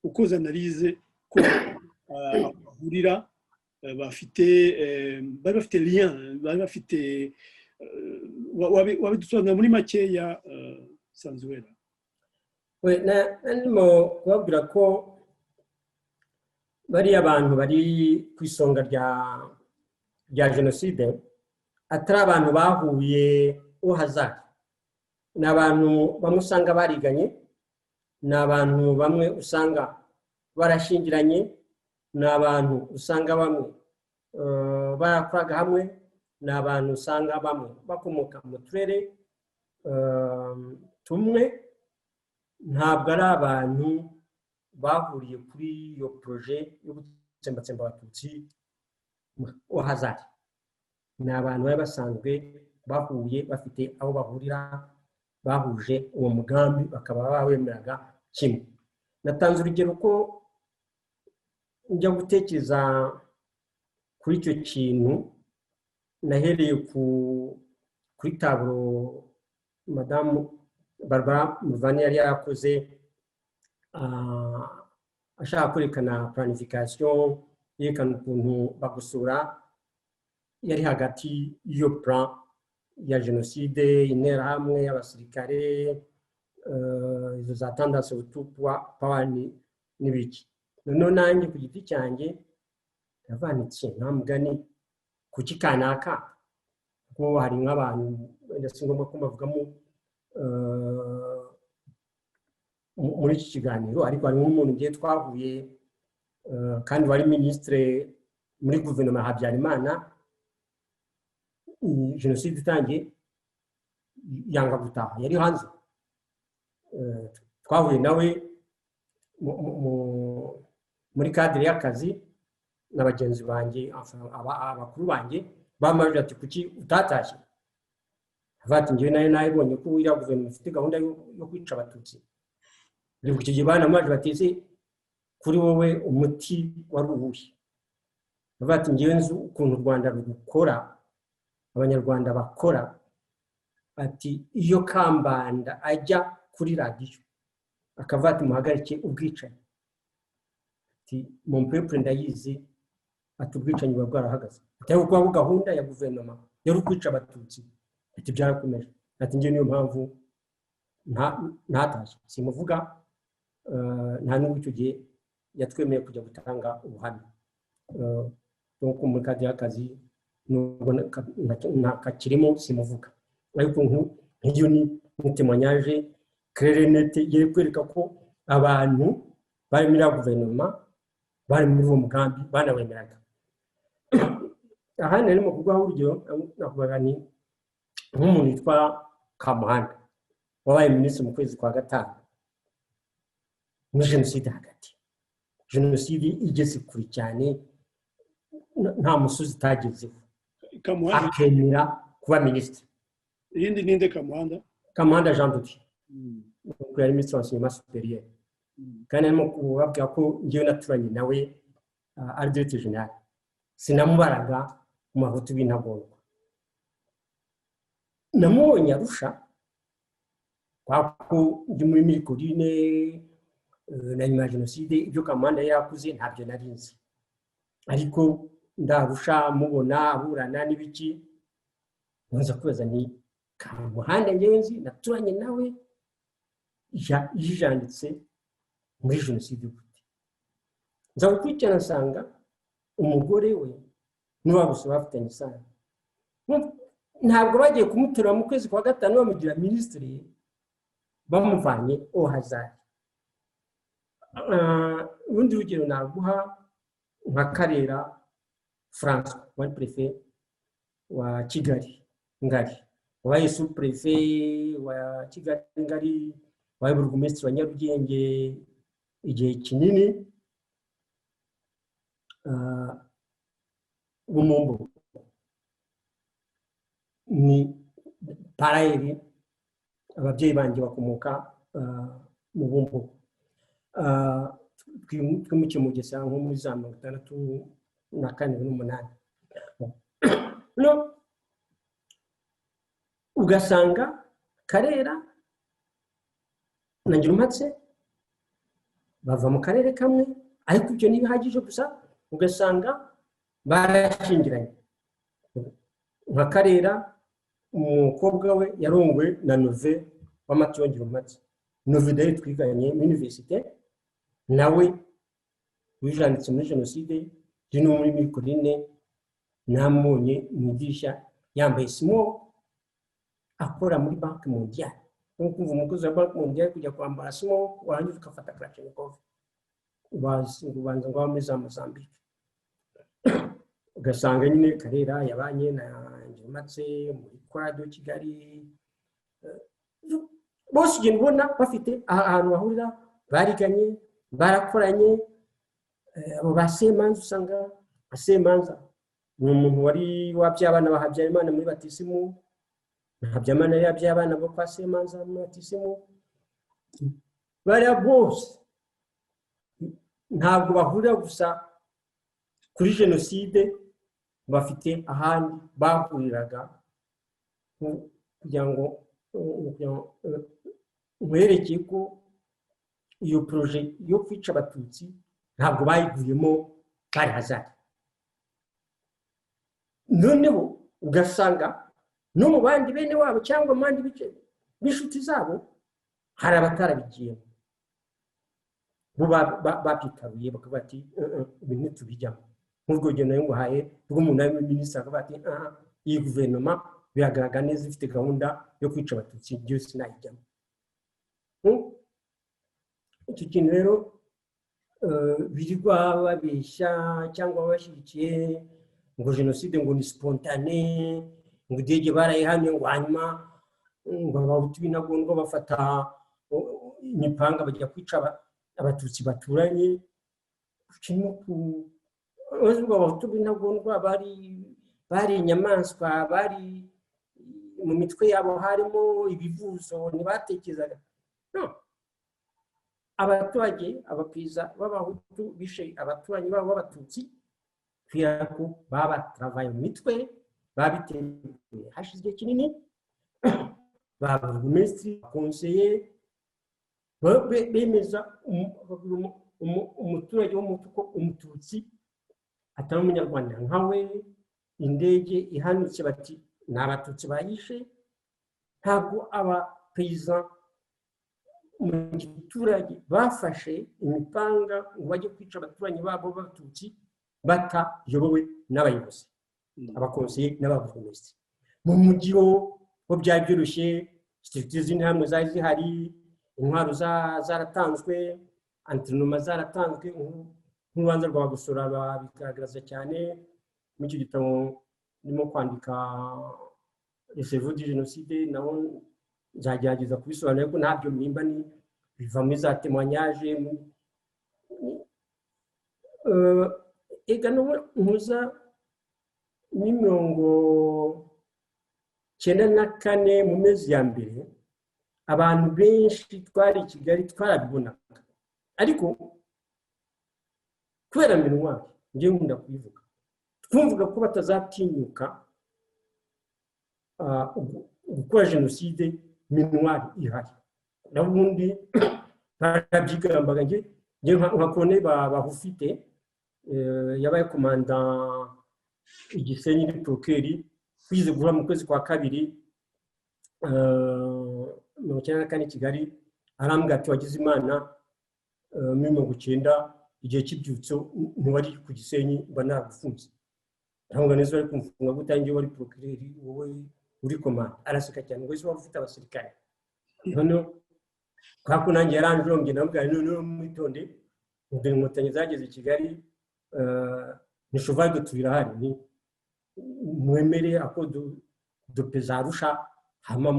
ukoze analize ko bahurira bari bafite lien bari bafite wabidusobanura muri makeya Sanzuwera. Ndimo kubabwira ko bari abantu bari ku isonga rya jenoside atari abantu bahuye uhazari ni abantu bamwe usanga bariganye ni abantu bamwe usanga barashingiranye ni abantu usanga bamwe barakoraga hamwe ni abantu usanga bamwe bakomoka mu turere tumwe ntabwo ari abantu bahuriye kuri iyo proje yo gutsembatsemba Abatutsi uhazari ni abantu bari basanzwe bahuye bafite aho bahurira bahuje uwo mugambi bakaba bawemeraga kimwe. Natanze urugero ko njya gutekereza kuri icyo kintu nahereye kuri taburo madamu Barbara Muvani yari yakoze ashaka kwerekana planification yerekana ukuntu bagusura yari hagati y'iyo plan ya jenoside interahamwe y'abasirikare izo za tendance power n'ibiki. Noneho nanjye ku giti cyanjye yavanitse nta mugani kuki kanaka kuko hari nk'abantu wenda si ngombwa ko mbavugamo muri iki kiganiro ariko hari nk'umuntu ngiye twahuye kandi wari ministre muri guverinoma ya Habyarimana jenoside itangiye yanga gutaha yari hanze twahuye nawe muri cadre y'akazi na bagenzi banjye abakuru banjye bamajije ati kuki utatashye avati ngiye nayo nayibonye ko iriya guverinoma ifite gahunda yo kwica Abatutsi rero ku gihe bana maje bateze kuri wowe umuti wari uwuhe avati ngiye nzu ukuntu u Rwanda rugukora abanyarwanda bakora ati iyo Kambanda ajya kuri radiyo akavati muhagarike ubwicanyi ati mon peuple ndayizi ati ubwicanyi bwa bwarahagaze atari kuko gahunda ya guverinoma yari kwica Abatutsi ati byarakomeje ati ngiye niyo mpamvu ntatashye simuvuga nta n'ubwo icyo gihe yatwemeye kujya gutanga ubuhamya nuko muri kadi y'akazi nubwo nakakirimo simuvuga ariko nk'iyo ni témoignage claire nette yerekwereka ko abantu bari muri guverinoma bari muri uwo mugambi banawemeraga. Aha narimo kuguha urugero nakubaga ni nk'umuntu witwa Kamuhanda wabaye minisitiri mu kwezi kwa gatanu muri jenoside hagati jenoside igeze kure cyane nta musozi itagezeho akemera kuba minisitiri. Irindi ninde Kamuhanda Jean Dodier kuko yari minisitiri w'enseignement supérieur kandi arimo kubabwira ko ngiye naturanye nawe ari directeur général sinamubaraga mu mafoto y'intagondwa namubonye Arusha kwako ndi muri Mirikorine na nyuma ya jenoside ibyo Kamuhanda yakuze ntabyo narinzi ariko ndarusha mubona aburana n'ibiki nza kubaza ni Kamuhanda ngenzi naturanye nawe yijanditse muri jenoside gute nza gukurikirana nsanga umugore we n'uwa gusa bafitanye isano. Ntabwo bagiye kumutora mu kwezi kwa gatanu bamugira minisitiri bamuvanye au hasard. Urundi rugero naguha nka Karera François wari préfet wa Kigali Ngari, wabaye sous-préfet wa Kigali Ngari, wabaye burugumesitiri wa Nyarugenge igihe kinini. Bumumbo ni parayeri, ababyeyi banjye bakomoka mu Bumbogo. Twimukiye mu Bugesera nko muri za 1964 n'umunani. No ugasanga Karera na Ngirumpatse bava mu karere kamwe, ariko ibyo ntibihagije gusa, ugasanga barashingiranye. Nka Karera umukobwa we yarongwe na Nove w'Amatiyo Ngirumpatse. Nove dayo twiganye mu universite, nawe wijanditse muri jenoside no muri Mikorine, namunye mwigisha yambaye simo akora muri Banki Mondiale. Nkuko umukozi wa Banki Mondiale kujya kwambara simo warangiza ukafata Kalashnikov ubanza ngo muri za Mozambique. Ugasanga nyine Karera yabanye na Ngirumpatse muri Kwado Kigali. Bose ugenda ubona bafite ahantu bahurira, bariganye, barakoranye. Abo Basemanza, usanga Basemanza ni umuntu wari wabyaye abana ba Habyarimana muri batisimu, Habyarimana yari yabyaye abana bo kwa Semanza muri batisimu. Bariya bose ntabwo bahurira gusa kuri jenoside, bafite ahandi bahuriraga kugira ngo mwerekeye ko iyo projet yo kwica Abatutsi ntabwo bayiguyemo bari hazari. Noneho ugasanga no mu bandi bene wabo cyangwa mu bandi bice b'inshuti zabo hari abatarabigiyemo, bo bapitaruye bakavuga ati ibintu tubijyamo. Nk'ubwo rugendo nayo nguhaye rw'umuntu ari minisitiri akavuga ati iyi guverinoma biragaragara neza ifite gahunda yo kwica Abatutsi, byose sinayijyamo. Icyo kintu rero birirwa babeshya cyangwa bashyigikiye ngo jenoside ngo ni spontane, ngo idege barayihamye ngo hanyuma ngo Abahutu b'intagondwa bafata imipanga bajya kwica Abatutsi baturanye. Abahutu b'intagondwa bari inyamaswa, bari mu mitwe yabo harimo ibivuzo, ntibatekerezaga. Abaturage abapiza b'Abahutu bishe abaturanyi babo b'Abatutsi kubera ko babatravaye mu mitwe, babiteguye hashize igihe kinini, baburugumesitiri, konseye bemeza umuturage w'Umuhutu ko Umututsi atari Umunyarwanda nkawe. Indege ihanutse bati ni Abatutsi bayishe. Ntabwo abapiza mu giturage bafashe imipanga ngo bajye kwica abaturanyi babo b'Abatutsi batayobowe n'abayobozi, abakonseye n'ababurugumesitiri. Mu mujyi ho byari byoroshye, structure z'intambwe zari zihari, intwaro zaratanzwe, antrenoma zaratanzwe. Nk'urubanza rwa Gusora bigaragaza cyane muri icyo gitabo ndimo kwandika Cerveau de Génocide, naho nzagerageza kubisobanura ariko ntabyo mpimba, ni biva muri za témoignage. Ega no mpuza ni 1994 mu mezi ya mbere, abantu benshi twari Kigali twarabibonaga, ariko kubera minwa ngiye nkunda kubivuga, twumvuga ko batazatinyuka gukora jenoside minwa ihari. Nabundi barabyigambaga nge nka Colonel Bahufite yabaye komanda Igisenyi ni Prokeri, kwize guhura mu kwezi kwa kabiri 1994 Kigali, arambwira ati wagize Imana 1990 igihe cy'ibyutso ntiwari ku Gisenyi mba nagufunze. Ntabwo neza bari kumfunga gutangiye wari procureur wowe uri komanda. Araseka cyane ngo ese wari ufite abasirikare. Noneho kako nanjye yaranjombye nabwo noneho mwitonde ubwo inkotanyi zageze i Kigali ni cheval de turahari ni mwemere ako do pezarusha hama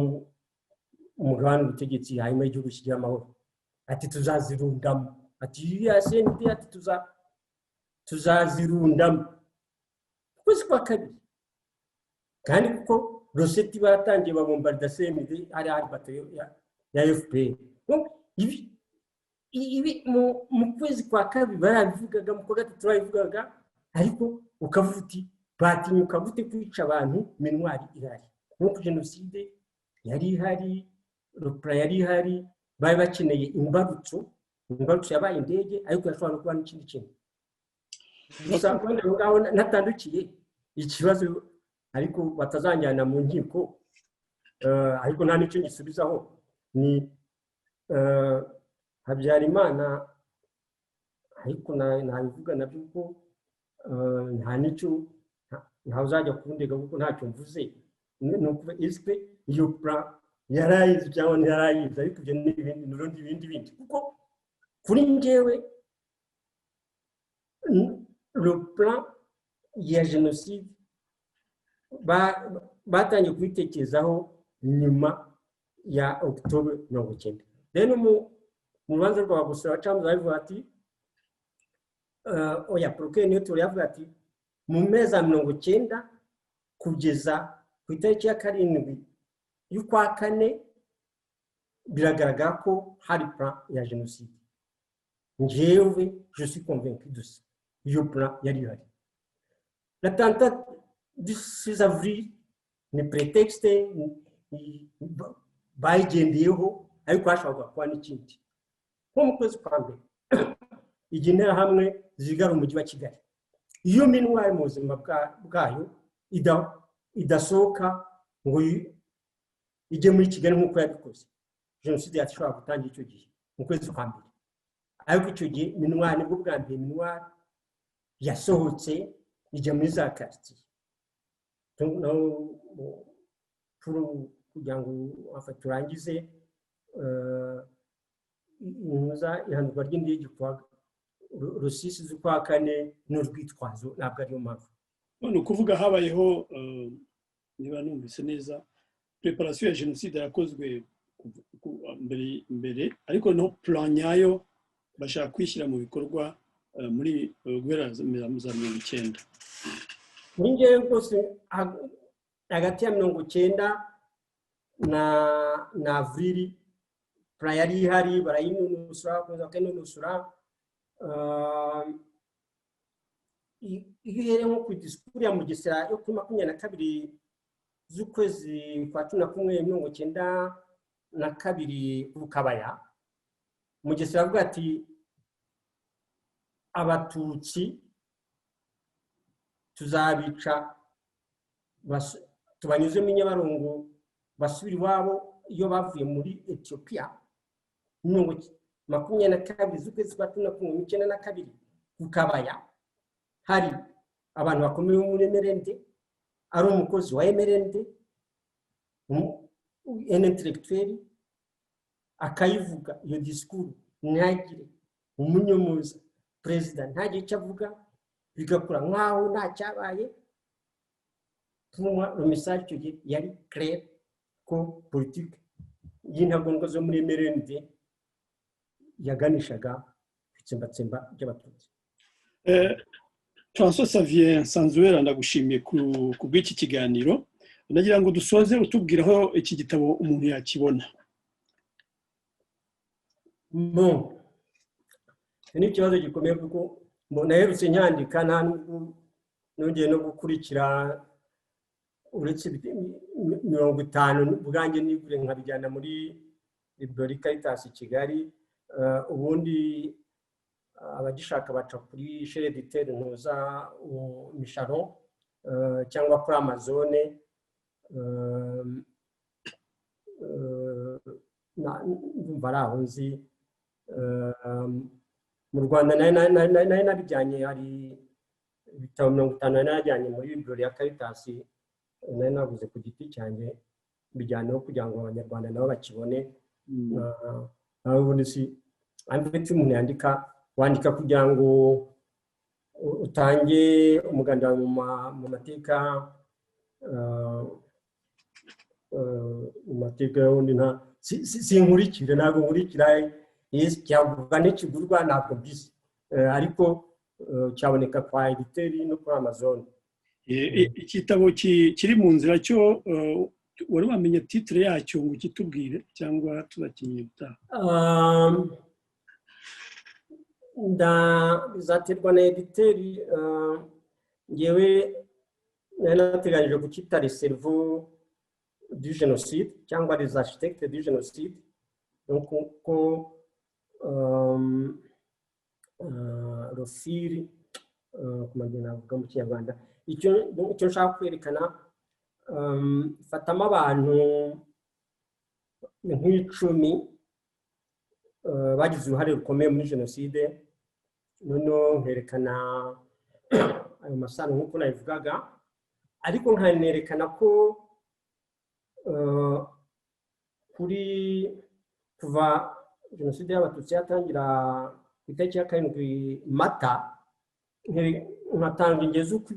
umugabane ubutegetsi hanyuma igihugu kigira amahoro. Ati tuzazirundamo. Ati ya CND ati tuzazirundamo. Kwezi kwa kabiri. Kandi kuko Roseti baratangiye babombarda CND hari batayo ya FPR. Ibi mu kwezi kwa kabiri barabivugaga mu kwa gatatu barabivugaga ariko ukavuga uti batinyuka gute kwica abantu minwari irari. Nuko genocide yari ihari, Rupra yari ihari, bari bakeneye imbarutso yabaye indege ariko yashobora kuba n'ikindi kintu. Gusa wenda ngaho natandukiye ikibazo ariko batazanjyana mu nkiko ariko nta n'icyo gisubizaho ni Habyarimana ariko nabivuga nabyo ko nta n'icyo ntawe uzajya kundega kuko ntacyo mvuze nuko iswe iyo plan yarayize cyangwa ntiyarayize ariko ibyo ni ibindi kuko kuri njyewe le plan ya genocide batangiye kubitekerezaho nyuma ya October 19. Rero mu rubanza rwa Gusura Champs bavuga ati oya procureur niyo turi yavuga ati mu mezi 19 kugeza ku itariki ya 7 y'ukwa 4 biragaragara ko hari plan ya genocide. Njyewe je suis convaincu de ça. Iyo plan yari ihari. L'attentat du 6 avril ni prétexte bayigendeyeho ariko hashobora kuba n'ikindi. Nko mu kwezi kwa mbere igihe interahamwe zigara umujyi wa Kigali, iyo minwari mu buzima bwayo idasohoka ngo ijye muri Kigali nk'uko yabikoze, jenoside yashobora gutangira icyo gihe mu kwezi kwa mbere. Ariko icyo gihe minwari nibwo bwa mbere minwari yasohotse ijya muri za quartier kugira ngo turangize ihanurwa ry'indege kwa Rusisi z'ukwa 4 n'urwitwazo ntabwo ariyo mpamvu. None ukuvuga habayeho niba numvise neza preparation ya genocide yakozwe mbere ariko no plan nyayo bashaka kwishyira mu bikorwa muri guhera za 19. Muri njyewe rwose hagati ya 19 na Avril plan yari ihari barayinunusura kuza kanunusura iyo nko ku disikuru ya Mugesera yo kuri 22 z'ukwezi kwa 11 1992 Rukabaya, Mugesera avuga ati abatutsi tuzabica tubanyuze mu Nyabarongo basubira iwabo iyo bavuye muri Ethiopia. 22 z'ukwezi kwa 1992 Rukabaya hari abantu bakomeye muri Emerende, ari umukozi wa Emerende un intellectuel akayivuga iyo disikuru ntagire umunyomoza president ntagire icyo avuga bigakura nkaho nta cyabaye. Le message cyo yari clair ko politique y'intagondwa zo muri Emerende yaganishaga itsembatsemba ry'abatutsi. François Xavier Nsanzuwera ndagushimiye ku bw'iki kiganiro. Nagira ngo dusoze utubwiraho iki gitabo umuntu yakibona. Ni ikibazo gikomeye kuko naherutse nyandika nongeye no gukurikira uretse 50 bwanjye nigure nkabijyana muri Librairie Caritas Kigali. Ubundi abagishaka baca kuri Chez Editeur Ntuza Misharon cyangwa kuri Amazon. Ndumva ari aho nzi mu Rwanda nari nabijyanye, hari ibitabo 50 nari najyanye muri library ya Caritas, nari naguze ku giti cyanjye bijyanaho kugira ngo abanyarwanda nabo bakibone. Ubundi si amfite umuntu wandika kugira ngo utange umuganda mu mateka, mu mateka y'undi sinkurikire, ntabwo nkurikira cyavuga n'ikigurwa ntabwo mbizi, ariko cyaboneka kwa editeri no kuri Amazon. Igitabo kiri mu nzira cyo wari wamenye titre yacyo ngo kitubwire cyangwa tuzakinye utaha? Bizaterwa na editeri. Ngewe nateganyije kucyita Les cerveaux du génocide cyangwa les architectes du génocide. Donc ko le fil comment navuga mu Kinyarwanda, icyo nshaka kwerekana, fatamo abantu nk'icumi bagize uruhare rukomeye muri jenoside, noneho nkerekana ayo masano nk'uko nabivugaga, ariko nkanerekana ko kuri kuva jenoside y'Abatutsi yatangira ku itariki ya 7 Mata, nkatanga ingezi uko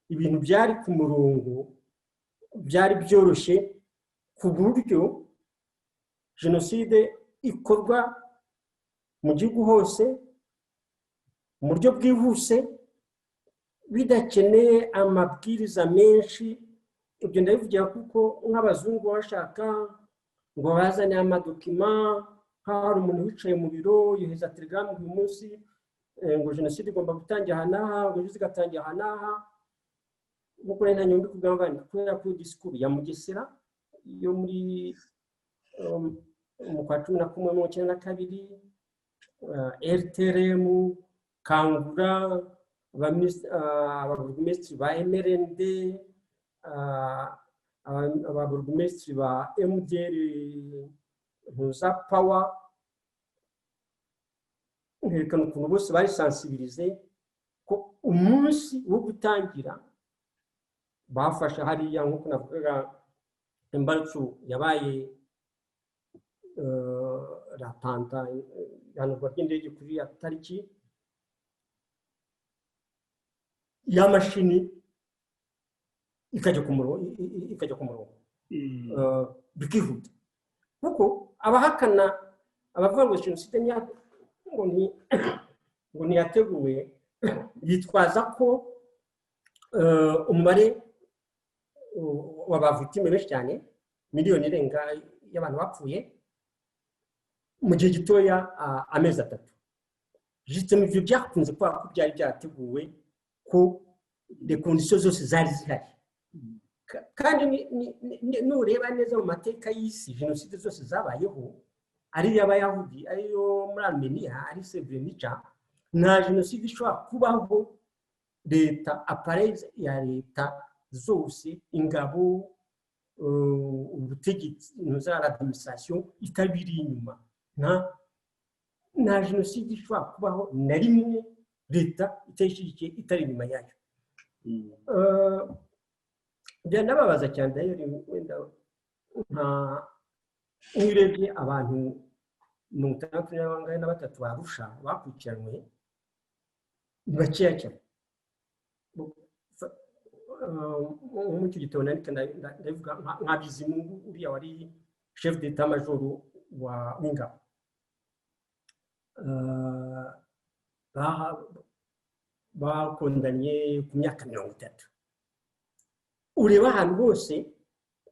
ibintu byari ku murongo, byari byoroshye ku buryo jenoside ikorwa mu gihugu hose mu buryo bwihuse bidakeneye amabwiriza menshi. Ibyo ndabivugira kuko nk'abazungu bashaka ngo bazane amadokima, hari umuntu wicaye mu biro yoheza telegram uyu munsi ngo jenoside igomba gutangira aha n'aha, ngo zigatangira aha n'aha. Nk'uko nari nanyumbi kubw'abandi kubera ko disikuru ya Mugesera yo muri mu kwa 11/92, RTRM, Kangura, ababurugumesitiri ba MRND, ababurugumesitiri ba MDR Ntuza Power, nkerekana ukuntu bose bari sensibilize ko umunsi wo gutangira bafasha hariya, nk'uko navugaga imbarutso yabaye ratanta yanurwa ry'indege kuri ya tariki, ya mashini ikajya ku murongo bikihuta. Kuko abahakana, abavuga ngo jenoside ngo ntiyateguwe, yitwaza ko umubare w'abavutime benshi cyane, miliyoni irenga y'abantu bapfuye mu gihe gitoya, amezi 3. Jitse mu byo byakunze kwa ko byari byateguwe, ko les conditions zose zari zihari. Kandi nureba neza mu mateka y'isi, jenoside zose zabayeho, ari y'Abayahudi, ariyo muri Armenia, ari Srebrenica, nta jenoside ishobora kubaho leta, appareil ya leta zose, ingabo, ubutegetsi, za administration itabiri inyuma. Nta jenoside ishobora kubaho na rimwe leta itayishyigikiye, itari inyuma yayo. Byanababaza cyane rero, wenda urebye abantu 63 barusha bakurikiranwe, bakeya cyane. Mu cyo gitabo ndavuga nka Bizimungu, uriya wari chef d'état major w'ingabo, bakondanye ku myaka 30. Ureba ahantu hose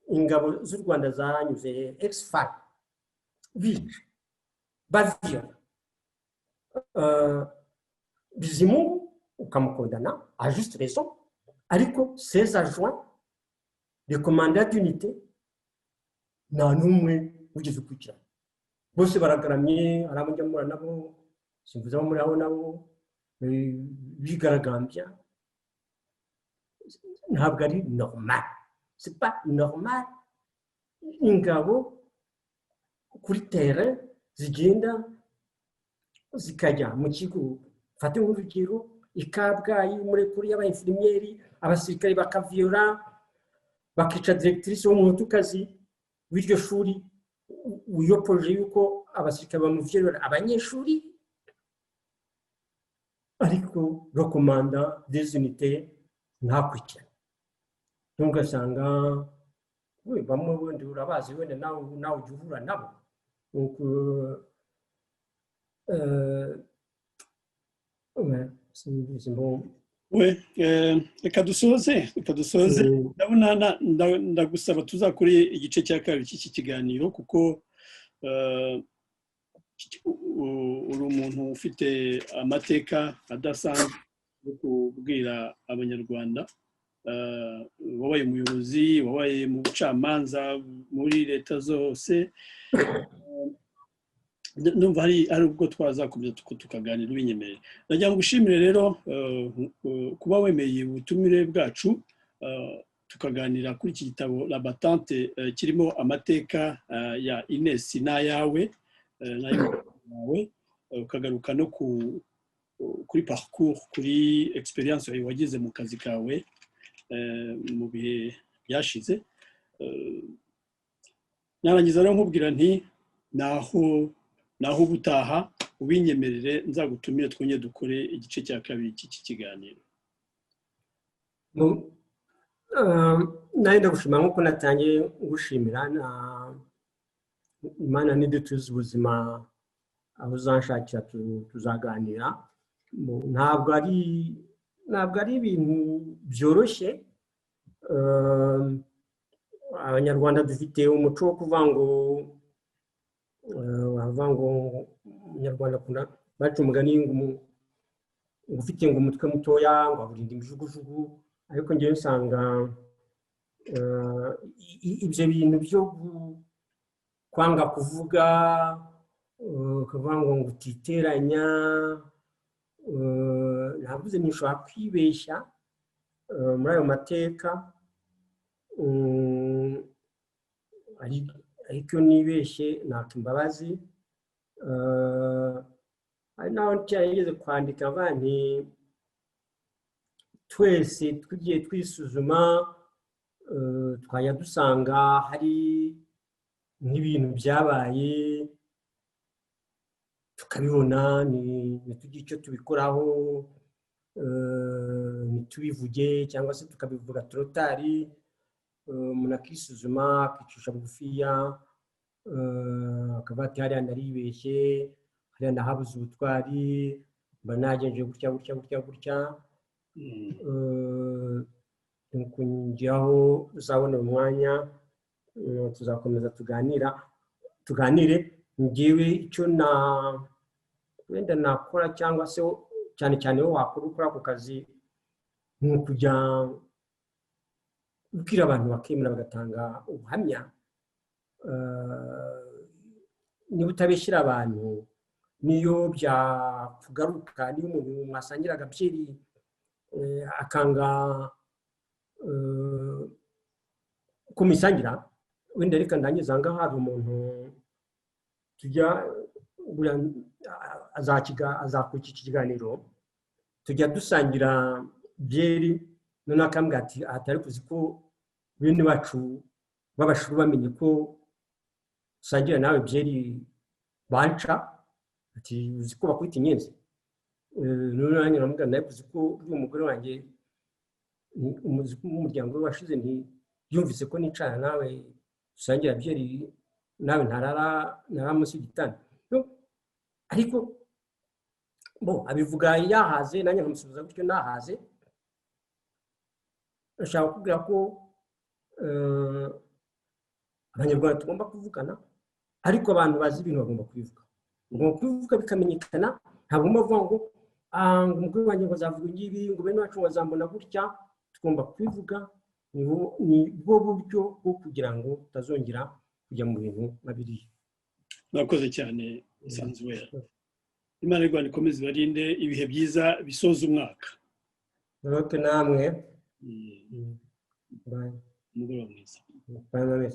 ingabo z'u Rwanda zanyuze ex-FAR bica bavyo, Bizimungu ukamukondana à juste raison, ariko 16 adjoints, les commandants d'unité, nta n'umwe ugeze ukurikirana. Bose baragaramye, arabujya nabo, simvuze abo muri aho nabo bigaragambya. Ntabwo ari normal, c'est pas normal. Ingabo kuri terrain zigenda zikajya mu kigo fate nk'urugero ikabwayi murekuri y'abayinfirimieri abasirikare bakaviola bakica directrice wo mu tukazi w'iryo shuri uyopoje yuko abasirikare bamuvyola abanyeshuri ariko recommanda des unités ntakurikira ntugasanga we bamwe bundi urabazi wenda nawe ujya nabo nuko reka dusoze ndabona ndagusaba tuzakore igice cya kabiri cy'iki kiganiro kuko uri umuntu ufite amateka adasanzwe yo kubwira abanyarwanda wabaye umuyobozi wabaye mu bucamanza muri leta zose numva ari ubwo twazakomeza tukaganira ubinyemerera ndagira ngo ushimire rero kuba wemeye ubutumire bwacu tukaganira kuri iki gitabo La Battante kirimo amateka ya Ines n'ayawe nawe ukagaruka no kuri parcours kuri experience wagize mu kazi kawe mu bihe byashize narangiza rero nkubwira nti naho ubutaha ubinyemerere nzagutumire twongere dukore igice cya kabiri cy'iki kiganiro nawe ndagushima nk'uko natangiye gushimira Imana nidutuze ubuzima aho uzanshakira tuzaganira ntabwo ari ibintu byoroshye abanyarwanda dufite umuco wo kuvuga ngo umunyarwanda akunda baca umugani ngo ufite ngo umutwe mutoya ngo aburinda imijugujugu ariko ngewe usanga ibyo bintu byo kwanga kuvuga ukavuga ngo utiteranya ntabwo uzi nishobora kwibeshya muri ayo mateka ariko iyo nibeshye naka imbabazi hari naho ntigeze kwandika nti twese tugiye twisuzuma twajya dusanga hari nk'ibintu byabaye tukabibona ntitugire icyo tubikoraho ntitubivuge cyangwa se tukabivuga torotari umuntu akisuzuma akicisha bugufiya akavuga ati hariya naribeshye hariya ndahabuze ubutwari mba nagenje gutya ngiraho uzabona umwanya tuzakomeza tuganire ngewe icyo wenda nakora cyangwa se cyane cyane wowe wakora ukora ako kazi ni ukujya ubwira abantu bakemera bagatanga ubuhamya niba utabeshyira abantu niyo byakugaruka niyo umuntu mwasangiraga byeri akanga kumisangira wenda reka ndangiza ngaha hari umuntu tujya azakurikira iki kiganiro tujya dusangira byeri none akambwira ati atari kuzi ko bene bacu babashuru bamenye ko usangira nawe byeri banca ati uzi ko bakwita inyenzi none nanjye namubwira nawe kuzi ko uri umugore wanjye umuryango we washize yumvise ko nicana nawe usangira byeri nawe ntarara munsi y'igitanda ariko abivuga yahaze nanjye nkamusubiza gutyo nahaze ashaka kubwira ko abanyarwanda tugomba kuvugana ariko abantu bazi ibintu bagomba kubivuga bikamenyekana ntabwo bavuga ngo umugore wanjye ngo azavuga ngibi ngo bene wacu bazambona gutya tugomba kubivuga ni bwo buryo bwo kugira ngo tutazongera kujya mu bintu babiriye murakoze cyane Sanzuwera Imana y'u Rwanda ikomeze ibarinde ibihe byiza bisoza umwaka murakoze namwe umugoroba mwiza bye